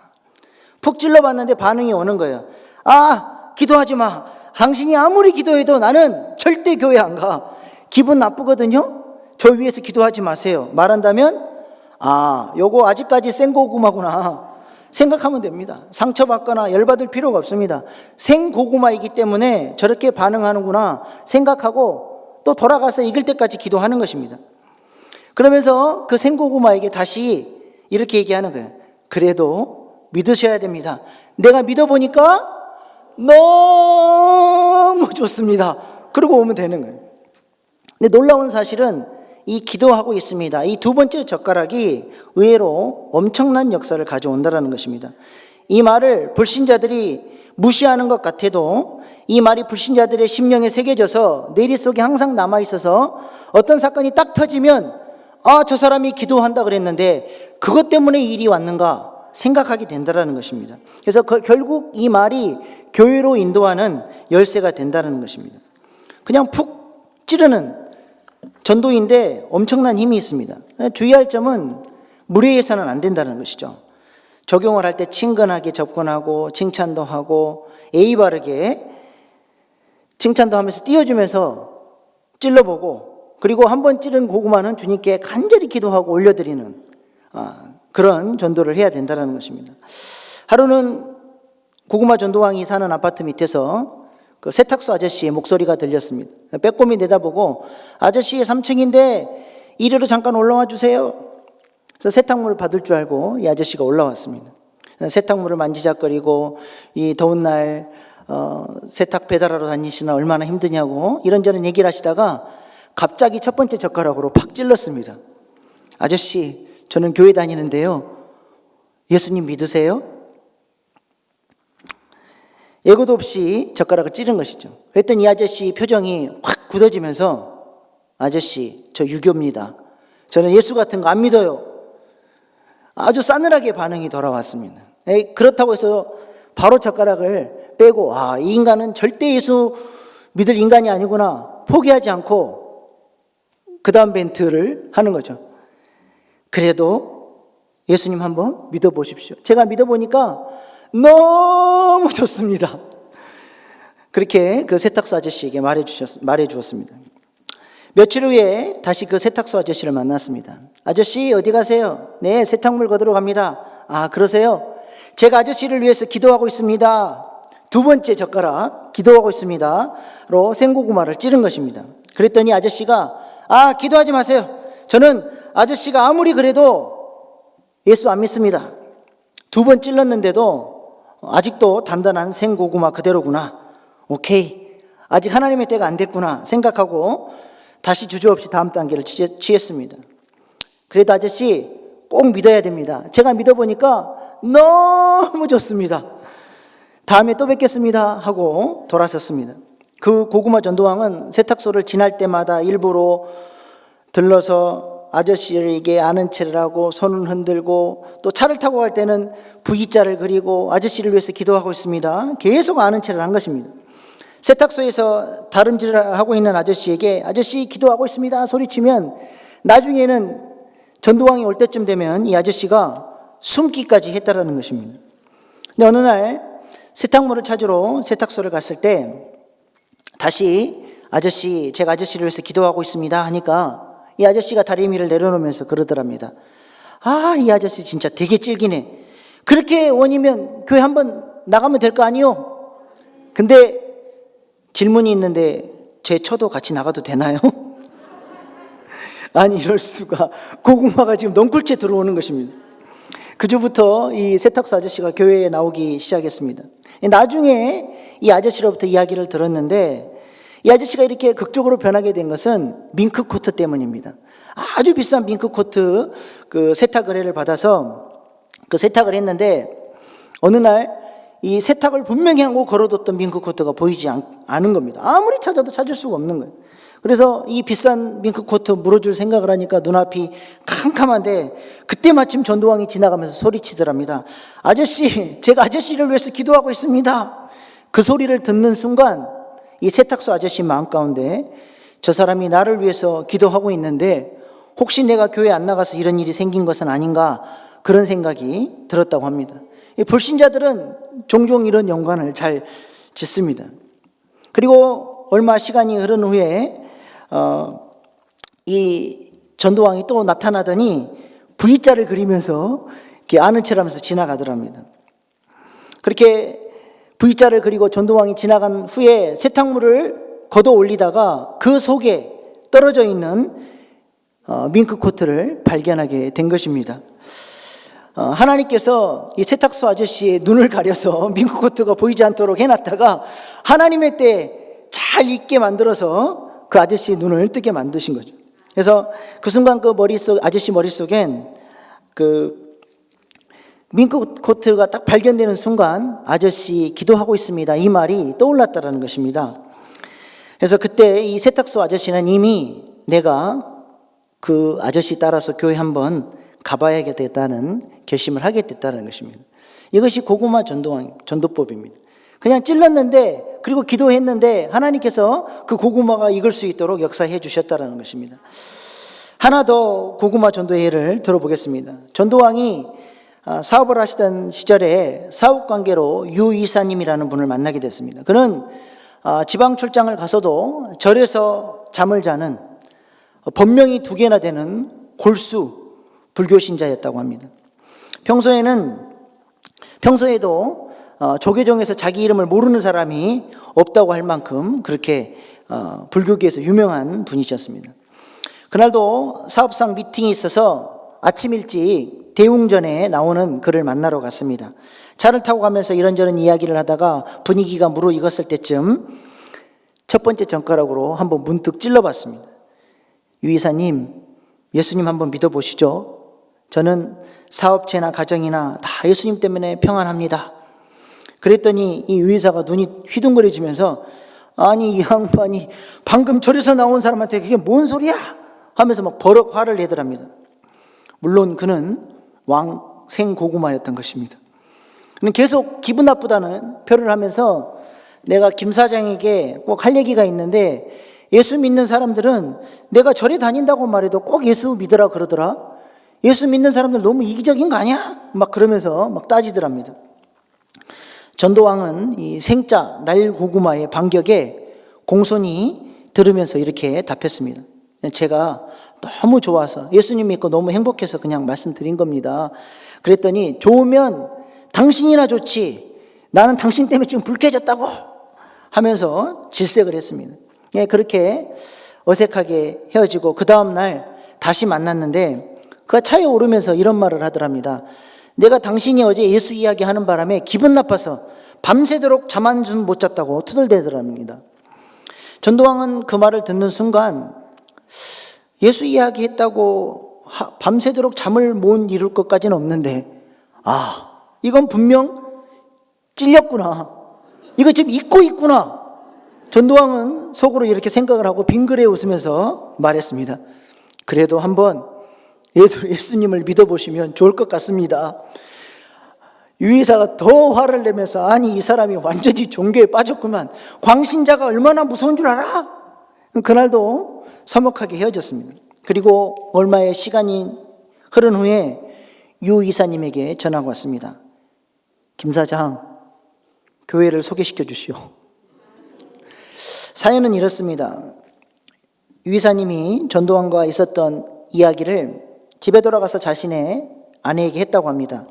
푹 찔러봤는데 반응이 오는 거예요. 아, 기도하지 마. 당신이 아무리 기도해도 나는 절대 교회 안 가. 기분 나쁘거든요. 저 위해서 기도하지 마세요. 말한다면 아, 요거 아직까지 생고구마구나 생각하면 됩니다. 상처받거나 열받을 필요가 없습니다. 생고구마이기 때문에 저렇게 반응하는구나 생각하고 또 돌아가서 이길 때까지 기도하는 것입니다. 그러면서 그 생고구마에게 다시 이렇게 얘기하는 거예요. 그래도 믿으셔야 됩니다. 내가 믿어보니까 너무 좋습니다. 그러고 오면 되는 거예요. 근데 놀라운 사실은 이 기도하고 있습니다. 이 2번째 젓가락이 의외로 엄청난 역사를 가져온다는 것입니다. 이 말을 불신자들이 무시하는 것 같아도 이 말이 불신자들의 심령에 새겨져서 뇌리 속에 항상 남아있어서 어떤 사건이 딱 터지면 아, 저 사람이 기도한다 그랬는데 그것 때문에 이 일이 왔는가 생각하게 된다는 것입니다. 그래서 결국 이 말이 교회로 인도하는 열쇠가 된다는 것입니다. 그냥 푹 찌르는 전도인데 엄청난 힘이 있습니다. 주의할 점은 무례해서는 안 된다는 것이죠. 적용을 할 때 친근하게 접근하고 칭찬도 하고 예의 바르게 칭찬도 하면서 띄워주면서 찔러보고 그리고 한번 찌른 고구마는 주님께 간절히 기도하고 올려드리는 그런 전도를 해야 된다는 것입니다. 하루는 고구마 전도왕이 사는 아파트 밑에서 그 세탁소 아저씨의 목소리가 들렸습니다. 빼꼼히 내다보고 아저씨 3층인데 이리로 잠깐 올라와 주세요. 그래서 세탁물을 받을 줄 알고 이 아저씨가 올라왔습니다. 세탁물을 만지작거리고 이 더운 날 세탁 배달하러 다니시나 얼마나 힘드냐고 이런저런 얘기를 하시다가 갑자기 첫 번째 젓가락으로 팍 찔렀습니다. 아저씨, 저는 교회 다니는데요. 예수님 믿으세요? 예고도 없이 젓가락을 찌른 것이죠. 그랬더니 이 아저씨 표정이 확 굳어지면서 아저씨, 저 유교입니다. 저는 예수 같은 거 안 믿어요. 아주 싸늘하게 반응이 돌아왔습니다. 그렇다고 해서 바로 젓가락을 빼고 이 인간은 절대 예수 믿을 인간이 아니구나 포기하지 않고 그 다음 멘트를 하는 거죠. 그래도 예수님 한번 믿어보십시오. 제가 믿어보니까 너무 좋습니다. 그렇게 그 세탁소 아저씨에게 말해주었습니다. 며칠 후에 다시 그 세탁소 아저씨를 만났습니다. 아저씨 어디 가세요? 네, 세탁물 걷으러 갑니다. 아, 그러세요? 제가 아저씨를 위해서 기도하고 있습니다. 2번째 젓가락 기도하고 있습니다로 생고구마를 찌른 것입니다. 그랬더니 아저씨가 기도하지 마세요. 저는 아저씨가 아무리 그래도 예수 안 믿습니다. 2번 찔렀는데도 아직도 단단한 생고구마 그대로구나. 오케이, 아직 하나님의 때가 안 됐구나 생각하고 다시 주저없이 다음 단계를 취했습니다. 그래도 아저씨 꼭 믿어야 됩니다. 제가 믿어보니까 너무 좋습니다. 다음에 또 뵙겠습니다 하고 돌아섰습니다. 그 고구마 전도왕은 세탁소를 지날 때마다 일부러 들러서 아저씨에게 아는 체를 하고 손을 흔들고 또 차를 타고 갈 때는 V자를 그리고 아저씨를 위해서 기도하고 있습니다. 계속 아는 체를 한 것입니다. 세탁소에서 다름질을 하고 있는 아저씨에게 아저씨 기도하고 있습니다 소리치면 나중에는 전도왕이 올 때쯤 되면 이 아저씨가 숨기까지 했다라는 것입니다. 근데 어느 날 세탁물을 찾으러 세탁소를 갔을 때 다시 아저씨, 제가 아저씨를 위해서 기도하고 있습니다 하니까 이 아저씨가 다리미를 내려놓으면서 그러더랍니다. 아, 이 아저씨 진짜 되게 찔기네. 그렇게 원이면 교회 한번 나가면 될 거 아니요? 근데 질문이 있는데 제 처도 같이 나가도 되나요? 아니, 이럴 수가. 고구마가 지금 넝쿨째 들어오는 것입니다. 그 주부터 이 세탁소 아저씨가 교회에 나오기 시작했습니다. 나중에 이 아저씨로부터 이야기를 들었는데 이 아저씨가 이렇게 극적으로 변하게 된 것은 밍크 코트 때문입니다. 아주 비싼 밍크 코트 그 세탁 의뢰를 받아서 그 세탁을 했는데 어느 날 이 세탁을 분명히 하고 걸어뒀던 밍크 코트가 보이지 않은 겁니다. 아무리 찾아도 찾을 수가 없는 거예요. 그래서 이 비싼 밍크 코트 물어줄 생각을 하니까 눈앞이 캄캄한데 그때 마침 전도왕이 지나가면서 소리치더랍니다. 아저씨, 제가 아저씨를 위해서 기도하고 있습니다. 그 소리를 듣는 순간 이 세탁소 아저씨 마음 가운데 저 사람이 나를 위해서 기도하고 있는데 혹시 내가 교회 안 나가서 이런 일이 생긴 것은 아닌가, 그런 생각이 들었다고 합니다. 이 불신자들은 종종 이런 연관을 잘 짓습니다. 그리고 얼마 시간이 흐른 후에 이 전도왕이 또 나타나더니 V자를 그리면서 이렇게 아는 척하면서 지나가더랍니다. 그렇게 V자를 그리고 전도왕이 지나간 후에 세탁물을 걷어 올리다가 그 속에 떨어져 있는 밍크 코트를 발견하게 된 것입니다. 하나님께서 이 세탁소 아저씨의 눈을 가려서 밍크 코트가 보이지 않도록 해놨다가 하나님의 때에 잘 있게 만들어서 그 아저씨의 눈을 뜨게 만드신 거죠. 그래서 그 순간 그 아저씨 머릿속엔 그 밍크 코트가 딱 발견되는 순간 아저씨 기도하고 있습니다, 이 말이 떠올랐다라는 것입니다. 그래서 그때 이 세탁소 아저씨는 이미 내가 그 아저씨 따라서 교회 한번 가봐야겠다는 결심을 하게 됐다는 것입니다. 이것이 고구마 전도법입니다. 그냥 찔렀는데 그리고 기도했는데 하나님께서 그 고구마가 익을 수 있도록 역사해 주셨다는 것입니다. 하나 더 고구마 전도의 예를 들어보겠습니다. 전도왕이 사업을 하시던 시절에 사업관계로 유 이사님이라는 분을 만나게 됐습니다. 그는 지방 출장을 가서도 절에서 잠을 자는 법명이 2개나 되는 골수 불교 신자였다고 합니다. 평소에도 조계종에서 자기 이름을 모르는 사람이 없다고 할 만큼 그렇게 불교계에서 유명한 분이셨습니다. 그날도 사업상 미팅이 있어서 아침 일찍 대웅전에 나오는 그를 만나러 갔습니다. 차를 타고 가면서 이런저런 이야기를 하다가 분위기가 무르익었을 때쯤 첫 번째 젓가락으로 한번 문득 찔러봤습니다. 유 이사님, 예수님 한번 믿어보시죠. 저는 사업체나 가정이나 다 예수님 때문에 평안합니다. 그랬더니 이 유 이사가 눈이 휘둥그레지면서 아니 이 양반이 방금 절에서 나온 사람한테 그게 뭔 소리야? 하면서 막 버럭 화를 내더랍니다. 물론 그는 왕생 고구마였던 것입니다. 그는 계속 기분 나쁘다는 표를 하면서 내가 김 사장에게 꼭 할 얘기가 있는데 예수 믿는 사람들은 내가 절에 다닌다고 말해도 꼭 예수 믿으라 그러더라. 예수 믿는 사람들 너무 이기적인 거 아니야? 막 그러면서 막 따지더랍니다. 전도왕은 이 생자 날고구마의 반격에 공손히 들으면서 이렇게 답했습니다. 제가 너무 좋아서 예수님 믿고 너무 행복해서 그냥 말씀드린 겁니다. 그랬더니 좋으면 당신이나 좋지 나는 당신 때문에 지금 불쾌해졌다고 하면서 질색을 했습니다. 예, 그렇게 어색하게 헤어지고 그 다음 날 다시 만났는데 그가 차에 오르면서 이런 말을 하더랍니다. 내가 당신이 어제 예수 이야기하는 바람에 기분 나빠서 밤새도록 잠 한 줌 못 잤다고 투덜대더랍니다. 전도왕은 그 말을 듣는 순간 예수 이야기했다고 밤새도록 잠을 못 이룰 것까지는 없는데 이건 분명 찔렸구나. 이거 지금 잊고 있구나. 전도왕은 속으로 이렇게 생각을 하고 빙그레 웃으면서 말했습니다. 그래도 한번 예수님을 믿어보시면 좋을 것 같습니다. 유이사가 더 화를 내면서 아니 이 사람이 완전히 종교에 빠졌구만. 광신자가 얼마나 무서운 줄 알아? 그날도 서먹하게 헤어졌습니다. 그리고 얼마의 시간이 흐른 후에 유 이사님에게 전화가 왔습니다. 김 사장, 교회를 소개시켜 주시오. 사연은 이렇습니다. 유 이사님이 전도환과 있었던 이야기를 집에 돌아가서 자신의 아내에게 했다고 합니다.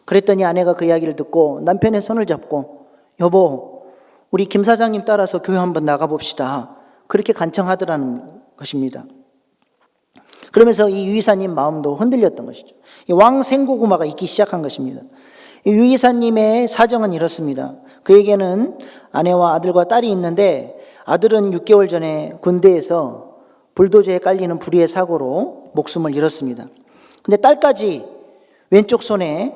그랬더니 아내가 그 이야기를 듣고 남편의 손을 잡고 여보, 우리 김 사장님 따라서 교회 한번 나가봅시다. 그렇게 간청하더라는 것입니다. 그러면서 이 유 이사님 마음도 흔들렸던 것이죠. 왕 생고구마가 있기 시작한 것입니다. 유 이사님의 사정은 이렇습니다. 그에게는 아내와 아들과 딸이 있는데 아들은 6개월 전에 군대에서 불도저에 깔리는 불의의 사고로 목숨을 잃었습니다. 근데 딸까지 왼쪽 손에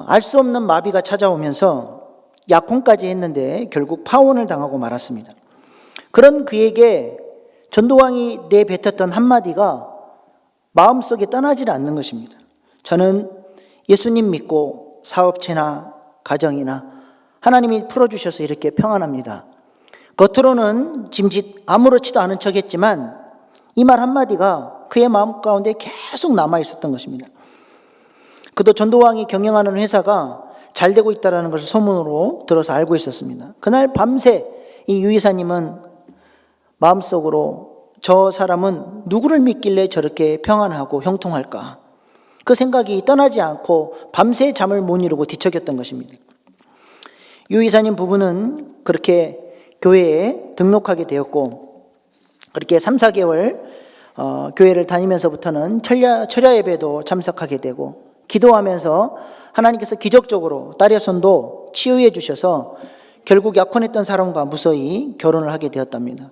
알 수 없는 마비가 찾아오면서 약혼까지 했는데 결국 파혼을 당하고 말았습니다. 그런 그에게 전도왕이 내뱉었던 한마디가 마음속에 떠나질 않는 것입니다. 저는 예수님 믿고 사업체나 가정이나 하나님이 풀어주셔서 이렇게 평안합니다. 겉으로는 짐짓 아무렇지도 않은 척 했지만 이 말 한마디가 그의 마음 가운데 계속 남아 있었던 것입니다. 그도 전도왕이 경영하는 회사가 잘 되고 있다는 것을 소문으로 들어서 알고 있었습니다. 그날 밤새 이 유 이사님은 마음속으로 저 사람은 누구를 믿길래 저렇게 평안하고 형통할까? 그 생각이 떠나지 않고 밤새 잠을 못 이루고 뒤척였던 것입니다. 유 이사님 부부는 그렇게 교회에 등록하게 되었고 그렇게 3, 4개월 교회를 다니면서부터는 철야 예배도 참석하게 되고 기도하면서 하나님께서 기적적으로 딸의 손도 치유해 주셔서 결국 약혼했던 사람과 무사히 결혼을 하게 되었답니다.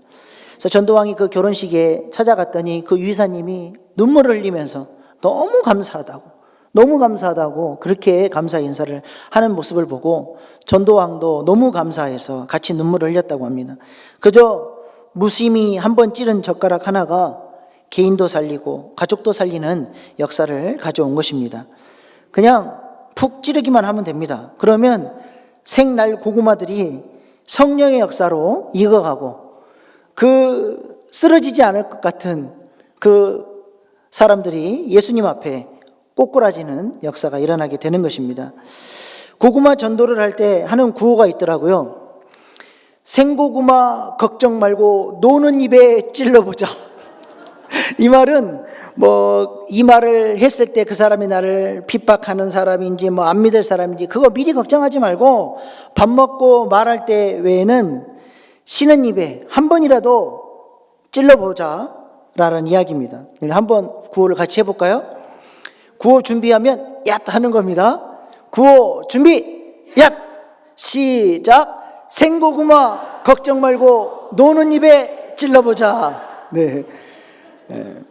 그래서 전도왕이 그 결혼식에 찾아갔더니 그 유 이사님이 눈물을 흘리면서 너무 감사하다고 그렇게 감사 인사를 하는 모습을 보고 전도왕도 너무 감사해서 같이 눈물을 흘렸다고 합니다. 그저 무심히 한번 찌른 젓가락 하나가 개인도 살리고 가족도 살리는 역사를 가져온 것입니다. 그냥 푹 찌르기만 하면 됩니다. 그러면 생날 고구마들이 성령의 역사로 익어가고 그 쓰러지지 않을 것 같은 그 사람들이 예수님 앞에 꼬꾸라지는 역사가 일어나게 되는 것입니다. 고구마 전도를 할 때 하는 구호가 있더라고요. 생고구마 걱정 말고 노는 입에 찔러보자. 이 말은 이 말을 했을 때 그 사람이 나를 핍박하는 사람인지 안 믿을 사람인지 그거 미리 걱정하지 말고 밥 먹고 말할 때 외에는 쉬는 입에 한 번이라도 찔러보자 라는 이야기입니다. 한번 구호를 같이 해볼까요? 구호 준비하면 얏 하는 겁니다. 구호 준비 얏 시작. 생고구마 걱정 말고 노는 입에 찔러보자. 네.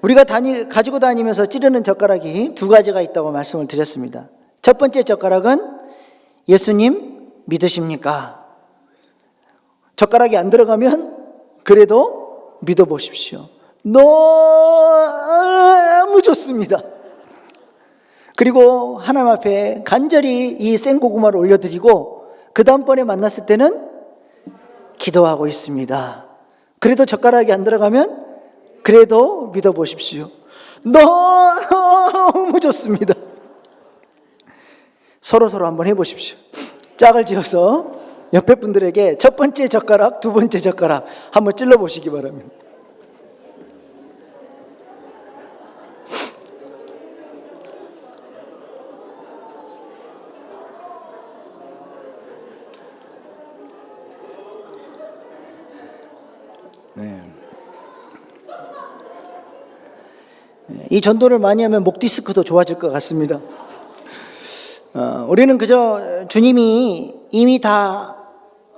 우리가 가지고 다니면서 찌르는 젓가락이 두 가지가 있다고 말씀을 드렸습니다. 첫 번째 젓가락은 예수님 믿으십니까? 젓가락이 안 들어가면 그래도 믿어보십시오. 너무 좋습니다. 그리고 하나님 앞에 간절히 이 생고구마를 올려드리고 그 다음번에 만났을 때는 기도하고 있습니다. 그래도 젓가락이 안 들어가면 그래도 믿어보십시오. 너무 좋습니다. 서로 한번 해보십시오. 짝을 지어서 옆에 분들에게 첫 번째 젓가락, 두 번째 젓가락 한번 찔러보시기 바랍니다. 이 전도를 많이 하면 목 디스크도 좋아질 것 같습니다. 우리는 그저 주님이 이미 다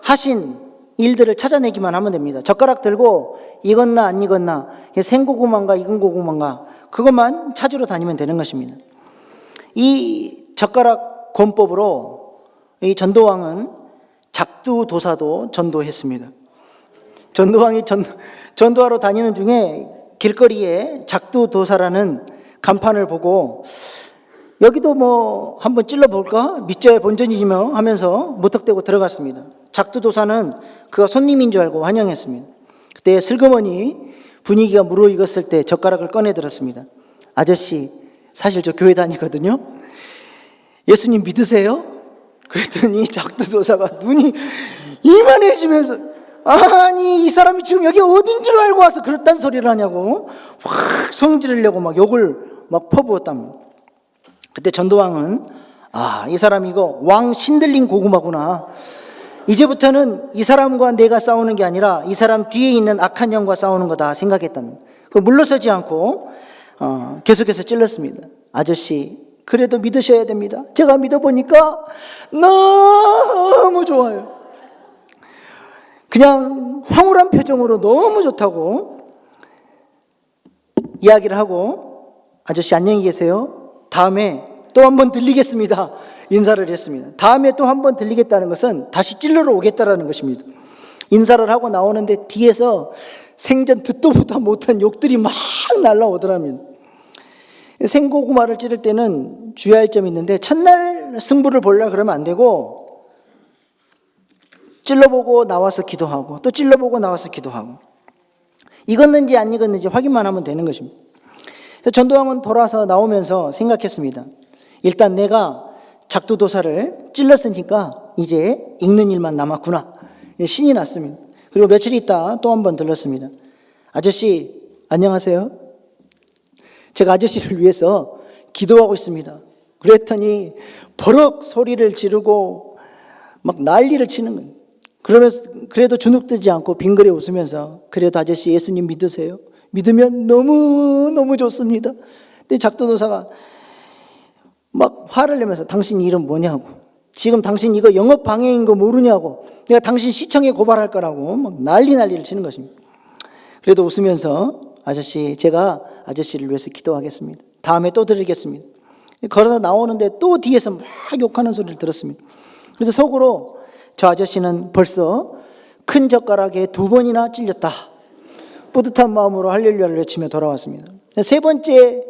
하신 일들을 찾아내기만 하면 됩니다. 젓가락 들고 익었나 안 익었나, 생고구마인가 익은 고구마인가, 그것만 찾으러 다니면 되는 것입니다. 이 젓가락 권법으로 이 전도왕은 작두도사도 전도했습니다. 전도왕이 전도하러 다니는 중에 길거리에 작두도사라는 간판을 보고 여기도 한번 찔러볼까? 밑자의 본전이며 하면서 무턱대고 들어갔습니다. 작두도사는 그가 손님인 줄 알고 환영했습니다. 그때 슬그머니 분위기가 무르익었을 때 젓가락을 꺼내 들었습니다. 아저씨, 사실 저 교회 다니거든요. 예수님 믿으세요? 그랬더니 작두도사가 눈이 이만해지면서 아니 이 사람이 지금 여기 어딘 줄 알고 와서 그렇단 소리를 하냐고 확 성질을 내고 막 욕을 막 퍼부었답니다. 그때 전도왕은 이 사람 이거 왕 신들린 고구마구나. 이제부터는 이 사람과 내가 싸우는 게 아니라 이 사람 뒤에 있는 악한 영과 싸우는 거다 생각했답니다. 그 물러서지 않고 계속해서 찔렀습니다. 아저씨 그래도 믿으셔야 됩니다. 제가 믿어보니까 너무 좋아요. 그냥 황홀한 표정으로 너무 좋다고 이야기를 하고 아저씨 안녕히 계세요. 다음에 또 한 번 들리겠습니다. 인사를 했습니다. 다음에 또 한 번 들리겠다는 것은 다시 찔러러 오겠다라는 것입니다. 인사를 하고 나오는데 뒤에서 생전 듣도 보다 못한 욕들이 막 날라오더랍니다. 생고구마를 찌를 때는 주의할 점이 있는데 첫날 승부를 보려고 그러면 안 되고 찔러보고 나와서 기도하고 또 찔러보고 나와서 기도하고 익었는지 안 익었는지 확인만 하면 되는 것입니다. 전도왕은 돌아서 나오면서 생각했습니다. 일단 내가 작두도사를 찔렀으니까 이제 읽는 일만 남았구나. 신이 났습니다. 그리고 며칠 있다 또 한 번 들렀습니다. 아저씨 안녕하세요. 제가 아저씨를 위해서 기도하고 있습니다. 그랬더니 버럭 소리를 지르고 막 난리를 치는 거예요. 그러면서 그래도 주눅들지 않고 빙그레 웃으면서 그래도 아저씨 예수님 믿으세요? 믿으면 너무너무 좋습니다. 근데 작두도사가 막 화를 내면서 당신 이름 뭐냐고, 지금 당신 이거 영업 방해인 거 모르냐고, 내가 당신 시청에 고발할 거라고 막 난리를 치는 것입니다. 그래도 웃으면서 아저씨 제가 아저씨를 위해서 기도하겠습니다. 다음에 또 드리겠습니다. 걸어서 나오는데 또 뒤에서 막 욕하는 소리를 들었습니다. 그래서 속으로 저 아저씨는 벌써 큰 젓가락에 2번이나 찔렸다. 뿌듯한 마음으로 할렐루야를 외치며 돌아왔습니다. 세 번째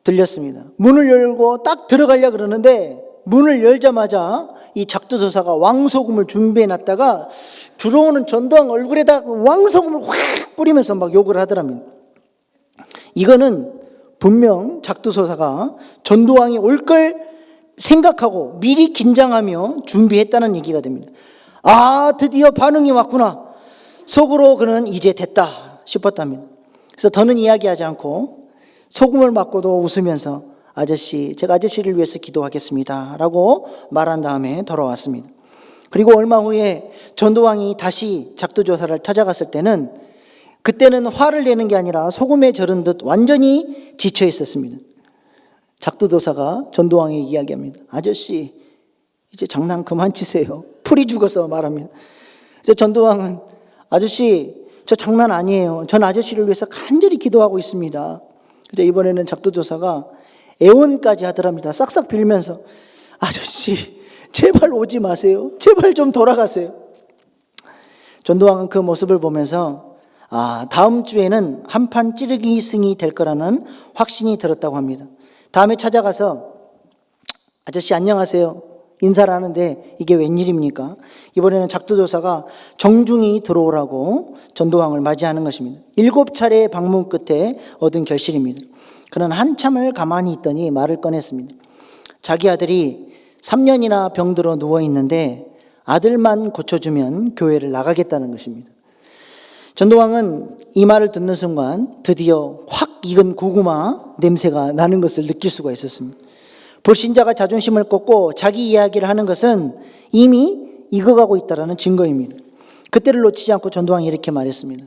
들렸습니다. 문을 열고 딱 들어가려고 그러는데 문을 열자마자 이 작두도사가 왕소금을 준비해 놨다가 들어오는 전도왕 얼굴에다 왕소금을 확 뿌리면서 막 욕을 하더랍니다. 이거는 분명 작두도사가 전도왕이 올 걸 생각하고 미리 긴장하며 준비했다는 얘기가 됩니다. 드디어 반응이 왔구나. 속으로 그는 이제 됐다 싶었답니다. 그래서 더는 이야기하지 않고 소금을 맞고도 웃으면서 아저씨 제가 아저씨를 위해서 기도하겠습니다 라고 말한 다음에 돌아왔습니다. 그리고 얼마 후에 전도왕이 다시 작두조사를 찾아갔을 때는 그때는 화를 내는 게 아니라 소금에 절은 듯 완전히 지쳐 있었습니다. 작두도사가 전도왕에게 이야기합니다. 아저씨 이제 장난 그만 치세요. 풀이 죽어서 말합니다. 그래서 전도왕은 아저씨 저 장난 아니에요. 전 아저씨를 위해서 간절히 기도하고 있습니다. 그래서 이번에는 작두조사가 애원까지 하더랍니다. 싹싹 빌면서 아저씨 제발 오지 마세요. 제발 좀 돌아가세요. 전도왕은 그 모습을 보면서 다음 주에는 한판 찌르기 승이 될 거라는 확신이 들었다고 합니다. 다음에 찾아가서 아저씨 안녕하세요 인사를 하는데 이게 웬일입니까? 이번에는 작두조사가 정중히 들어오라고 전도왕을 맞이하는 것입니다. 7차례 방문 끝에 얻은 결실입니다. 그는 한참을 가만히 있더니 말을 꺼냈습니다. 자기 아들이 3년이나 병들어 누워있는데 아들만 고쳐주면 교회를 나가겠다는 것입니다. 전도왕은 이 말을 듣는 순간 드디어 확 익은 고구마 냄새가 나는 것을 느낄 수가 있었습니다. 불신자가 자존심을 꺾고 자기 이야기를 하는 것은 이미 익어가고 있다는 증거입니다. 그때를 놓치지 않고 전도왕이 이렇게 말했습니다.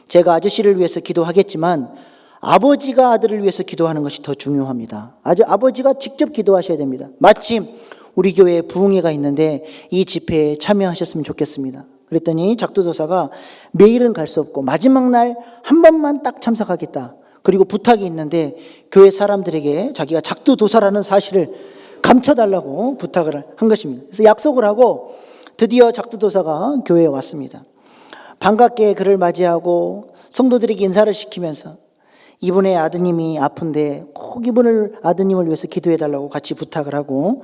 제가 아저씨를 위해서 기도하겠지만 아버지가 아들을 위해서 기도하는 것이 더 중요합니다. 아버지가 직접 기도하셔야 됩니다. 마침 우리 교회에 부흥회가 있는데 이 집회에 참여하셨으면 좋겠습니다. 그랬더니 작두도사가 매일은 갈 수 없고 마지막 날 한 번만 딱 참석하겠다. 그리고 부탁이 있는데 교회 사람들에게 자기가 작두도사라는 사실을 감춰달라고 부탁을 한 것입니다. 그래서 약속을 하고 드디어 작두도사가 교회에 왔습니다. 반갑게 그를 맞이하고 성도들에게 인사를 시키면서 이분의 아드님이 아픈데 꼭 이분을 아드님을 위해서 기도해달라고 같이 부탁을 하고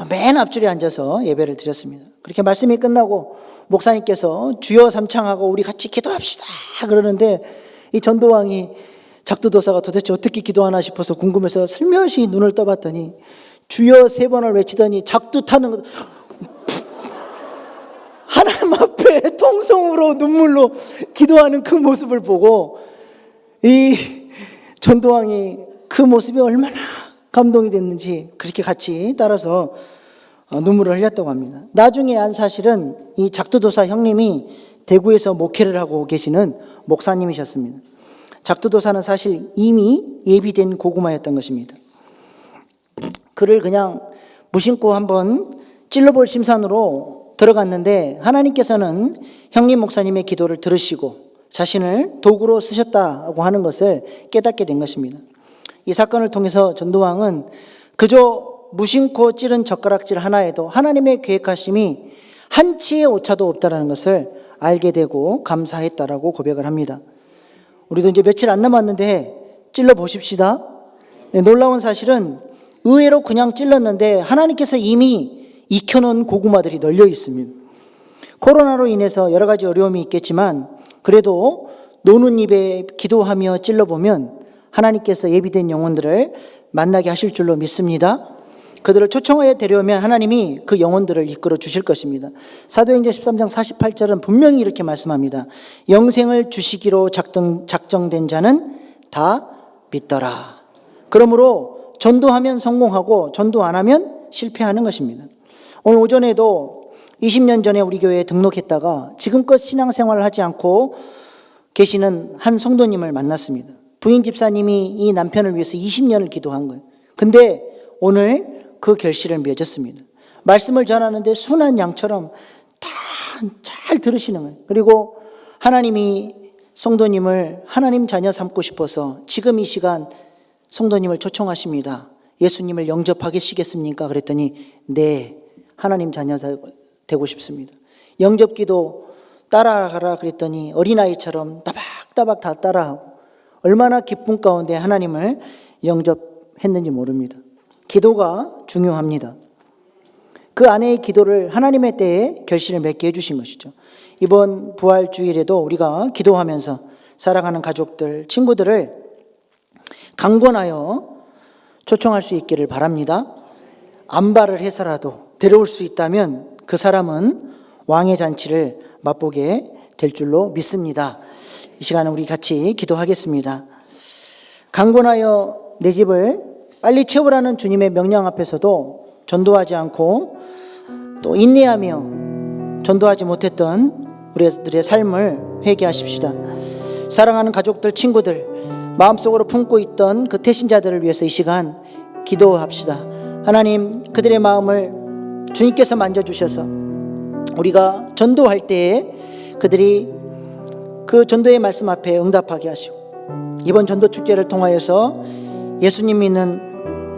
맨 앞줄에 앉아서 예배를 드렸습니다. 그렇게 말씀이 끝나고 목사님께서 주여 삼창하고 우리 같이 기도합시다 그러는데 이 전도왕이 작두도사가 도대체 어떻게 기도하나 싶어서 궁금해서 슬며시 눈을 떠봤더니 주여 3번을 외치더니 작두 타는 것 하나님 앞에 통성으로 눈물로 기도하는 그 모습을 보고 이 전도왕이 그 모습이 얼마나 감동이 됐는지 그렇게 같이 따라서 눈물을 흘렸다고 합니다. 나중에 한 사실은 이 작두도사 형님이 대구에서 목회를 하고 계시는 목사님이셨습니다. 작두도사는 사실 이미 예비된 고구마였던 것입니다. 그를 그냥 무심코 한번 찔러볼 심산으로 들어갔는데 하나님께서는 형님 목사님의 기도를 들으시고 자신을 도구로 쓰셨다고 하는 것을 깨닫게 된 것입니다. 이 사건을 통해서 전도왕은 그저 무심코 찌른 젓가락질 하나에도 하나님의 계획하심이 한치의 오차도 없다는 것을 알게 되고 감사했다라고 고백을 합니다. 우리도 이제 며칠 안 남았는데 찔러 보십시다. 놀라운 사실은 의외로 그냥 찔렀는데 하나님께서 이미 익혀놓은 고구마들이 널려 있습니다. 코로나로 인해서 여러 가지 어려움이 있겠지만 그래도 노는 입에 기도하며 찔러보면 하나님께서 예비된 영혼들을 만나게 하실 줄로 믿습니다. 그들을 초청하여 데려오면 하나님이 그 영혼들을 이끌어 주실 것입니다. 사도행전 13장 48절은 분명히 이렇게 말씀합니다. 영생을 주시기로 작정된 자는 다 믿더라. 그러므로 전도하면 성공하고 전도 안 하면 실패하는 것입니다. 오늘 오전에도 20년 전에 우리 교회에 등록했다가 지금껏 신앙생활을 하지 않고 계시는 한 성도님을 만났습니다. 부인 집사님이 이 남편을 위해서 20년을 기도한 거예요. 근데 오늘 그 결실을 맺었습니다. 말씀을 전하는데 순한 양처럼 다 잘 들으시는 거예요. 그리고 하나님이 성도님을 하나님 자녀 삼고 싶어서 지금 이 시간 성도님을 초청하십니다. 예수님을 영접하시겠습니까? 그랬더니 네, 하나님 자녀 되고 싶습니다. 영접기도 따라가라 그랬더니 어린아이처럼 따박따박 다 따라하고 얼마나 기쁨 가운데 하나님을 영접했는지 모릅니다. 기도가 중요합니다. 그 아내의 기도를 하나님의 때에 결실을 맺게 해주신 것이죠. 이번 부활주일에도 우리가 기도하면서 사랑하는 가족들, 친구들을 강권하여 초청할 수 있기를 바랍니다. 안발을 해서라도 데려올 수 있다면 그 사람은 왕의 잔치를 맛보게 될 줄로 믿습니다. 이 시간에 우리 같이 기도하겠습니다. 강권하여 내 집을 빨리 채우라는 주님의 명령 앞에서도 전도하지 않고 또 인내하며 전도하지 못했던 우리들의 삶을 회개하십시다. 사랑하는 가족들, 친구들, 마음속으로 품고 있던 그 태신자들을 위해서 이 시간 기도합시다. 하나님, 그들의 마음을 주님께서 만져주셔서 우리가 전도할 때에 그들이 그 전도의 말씀 앞에 응답하게 하시고 이번 전도 축제를 통하여서 예수님 믿는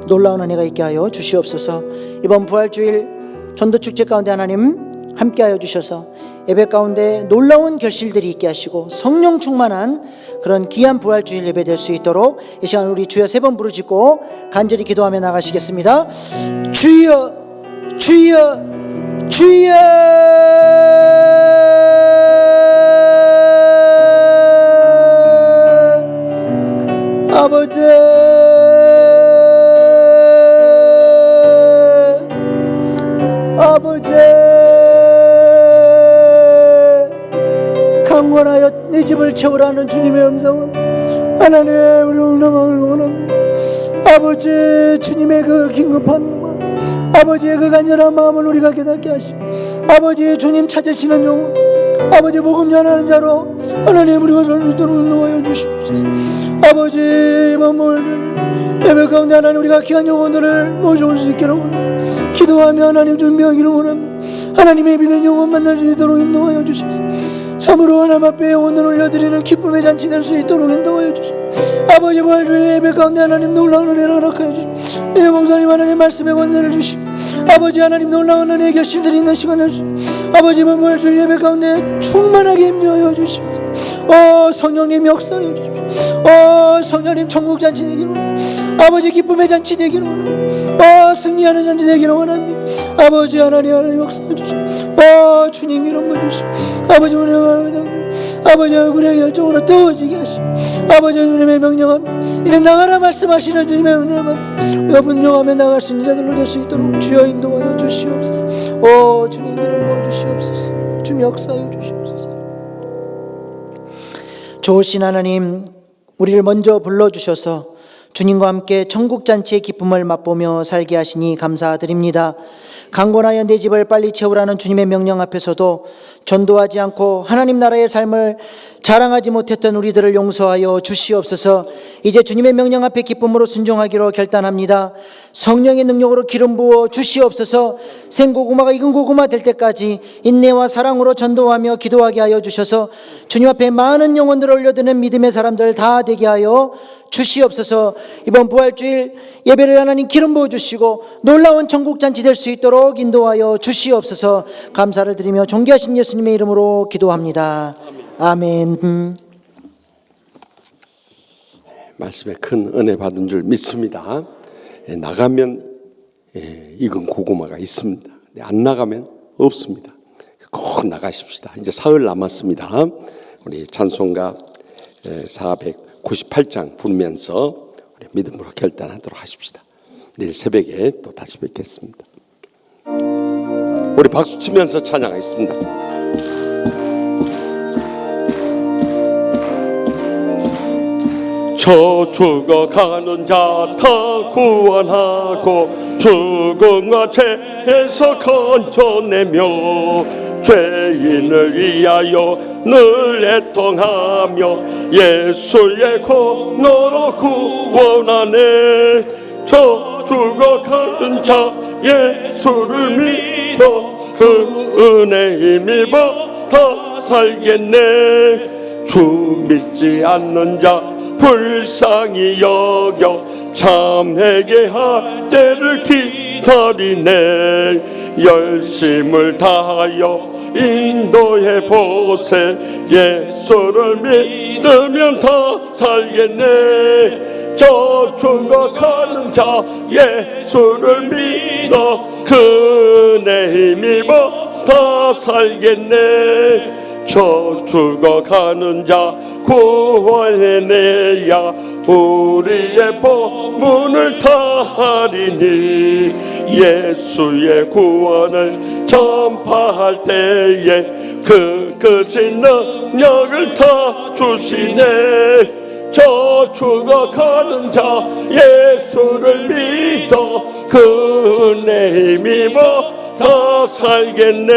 놀라운 은혜가 있게 하여 주시옵소서. 이번 부활주일 전도 축제 가운데 하나님 함께하여 주셔서 예배 가운데 놀라운 결실들이 있게 하시고 성령 충만한 그런 귀한 부활주일 예배 될 수 있도록 이 시간 우리 주여 3번 부르짖고 간절히 기도하며 나가시겠습니다. 주여, 주여, 주여. 아버지, 아버지, 강권하여 내 집을 채우라는 주님의 음성은 하나님 우리 응답을 원합니다. 아버지, 주님의 그 긴급한 마음, 아버지의 그 간절한 마음을 우리가 깨닫게 하시고 아버지, 주님 찾으시는 영혼, 아버지 복음 전하는 자로 하나님 우리가 살 수 있도록 인도하여 주시옵소서. 아버지, 이번 예배 가운데 하나님 우리가 귀한 영혼들을 모셔올 수 있기를 원합니다. 기도하며 하나님 준비하기를 원합니다. 하나님의 믿은 영혼 만날 수 있도록 인도하여 주시옵소서. 참으로 하나님 앞에 영혼을 올려드리는 기쁨의 잔치 될 수 있도록 인도하여 주시옵소서. 아버지, 부활주일 예배 가운데 하나님 놀라운 은혜를 허락하여 주시옵소서. 예, 목사님 하나님 말씀의 권세를 주시고 아버지 하나님 놀라운 은혜의 결실들이 있는 시간을 주시옵소서. 아버지, 이번 부활주일 예배 가운데 충만하게 임재하여 주시옵소서. 성령님 역사하여 주십시오. 성령님 천국 잔치 되기를 원합니다. 아버지, 기쁨의 잔치 되기를 원합니다. 승리하는 잔치 되기를 원합니다. 아버지 하나님 역사해 주시옵소서. 주님 이름 부어주시오. 아버지 은혜 바랍니다. 아버지 얼굴의 열정으로 뜨거워지게 하시오. 아버지 주님의 명령합니다. 이제 나가라 말씀하시는 주님의 명령합니다. 우리가 분명하며 나갈 수 있는 자들로 될 수 있도록 주여 인도하여 주시옵소서. 주님 이름 부어주시옵소서. 주님 역사하여 주시옵소서. 좋으신 하나님, 우리를 먼저 불러주셔서 주님과 함께 천국잔치의 기쁨을 맛보며 살게 하시니 감사드립니다. 강권하여 내 집을 빨리 채우라는 주님의 명령 앞에서도 전도하지 않고 하나님 나라의 삶을 자랑하지 못했던 우리들을 용서하여 주시옵소서. 이제 주님의 명령 앞에 기쁨으로 순종하기로 결단합니다. 성령의 능력으로 기름 부어 주시옵소서. 생고구마가 익은 고구마 될 때까지 인내와 사랑으로 전도하며 기도하게 하여 주셔서 주님 앞에 많은 영혼들을 올려드는 믿음의 사람들 다 되게 하여 주시옵소서. 이번 부활주일 예배를 하나님 기름 부어 주시고 놀라운 천국잔치 될 수 있도록 인도하여 주시옵소서. 감사를 드리며 존귀하신 예수님의 이름으로 기도합니다. 아멘. 말씀에 큰 은혜 받은 줄 믿습니다. 나가면 익은 고구마가 있습니다. 안 나가면 없습니다. 꼭 나가십시다. 이제 사흘 남았습니다. 우리 찬송가 498장 부르면서 우리 믿음으로 결단하도록 하십시다. 내일 새벽에 또 다시 뵙겠습니다. 우리 박수 치면서 찬양하겠습니다. 저 죽어가는 자 다 구원하고 죽음과 죄에서 건져내며 죄인을 위하여 늘 애통하며 예수의 공로로 구원하네. 저 죽어가는 자 예수를 믿어 그 은혜 힘입어 더 살겠네. 주 믿지 않는 자 불쌍히 여겨 참 회개할 때를 기다리네. 열심을 다하여 인도해 보세. 예수를 믿으면 더 살겠네. 저 죽어가는 자 예수를 믿어 그 은혜 힘입어 더 살겠네. 저 죽어가는 자 구원해내야 우리의 복문을 다하리니. 예수의 구원을 전파할 때에 그 크신 능력을 다 주시네. 저 죽어가는 자 예수를 믿어 그 은혜 힘입어 다 살겠네.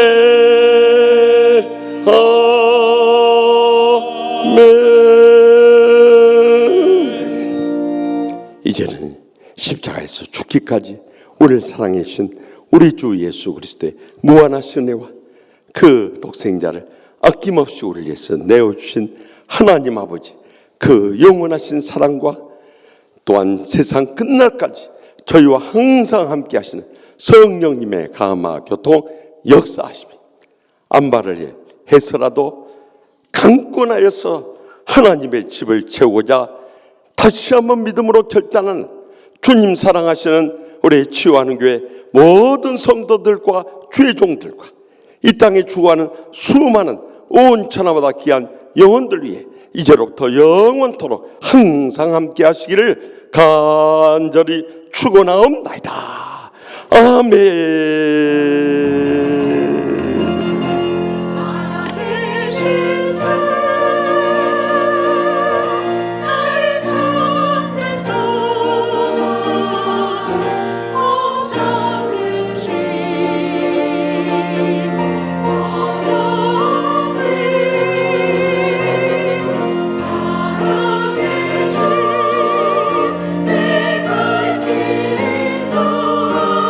아멘. 이제는 십자가에서 죽기까지 우리를 사랑해 주신 우리 주 예수 그리스도의 무한하신 은혜와 그 독생자를 아낌없이 우리를 위해서 내어주신 하나님 아버지 그 영원하신 사랑과 또한 세상 끝날까지 저희와 항상 함께 하시는 성령님의 감화 교통 역사하시며 안바를 해서라도 강권하여서 하나님의 집을 채우고자 다시 한번 믿음으로 결단하는 주님 사랑하시는 우리 치유하는 교회 모든 성도들과 주의 종들과 이 땅에 주고하는 수많은 온 천하보다 귀한 영혼들 위해 이제로부터 영원토록 항상 함께 하시기를 간절히 축원하옵나이다. 아멘. 살아계신 주 나의 참된 소망 오정이신 성령님 살아계신 내가 길 인도하리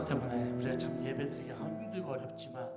코로나 때문에 우리가 참 예배드리기가 힘들고 어렵지만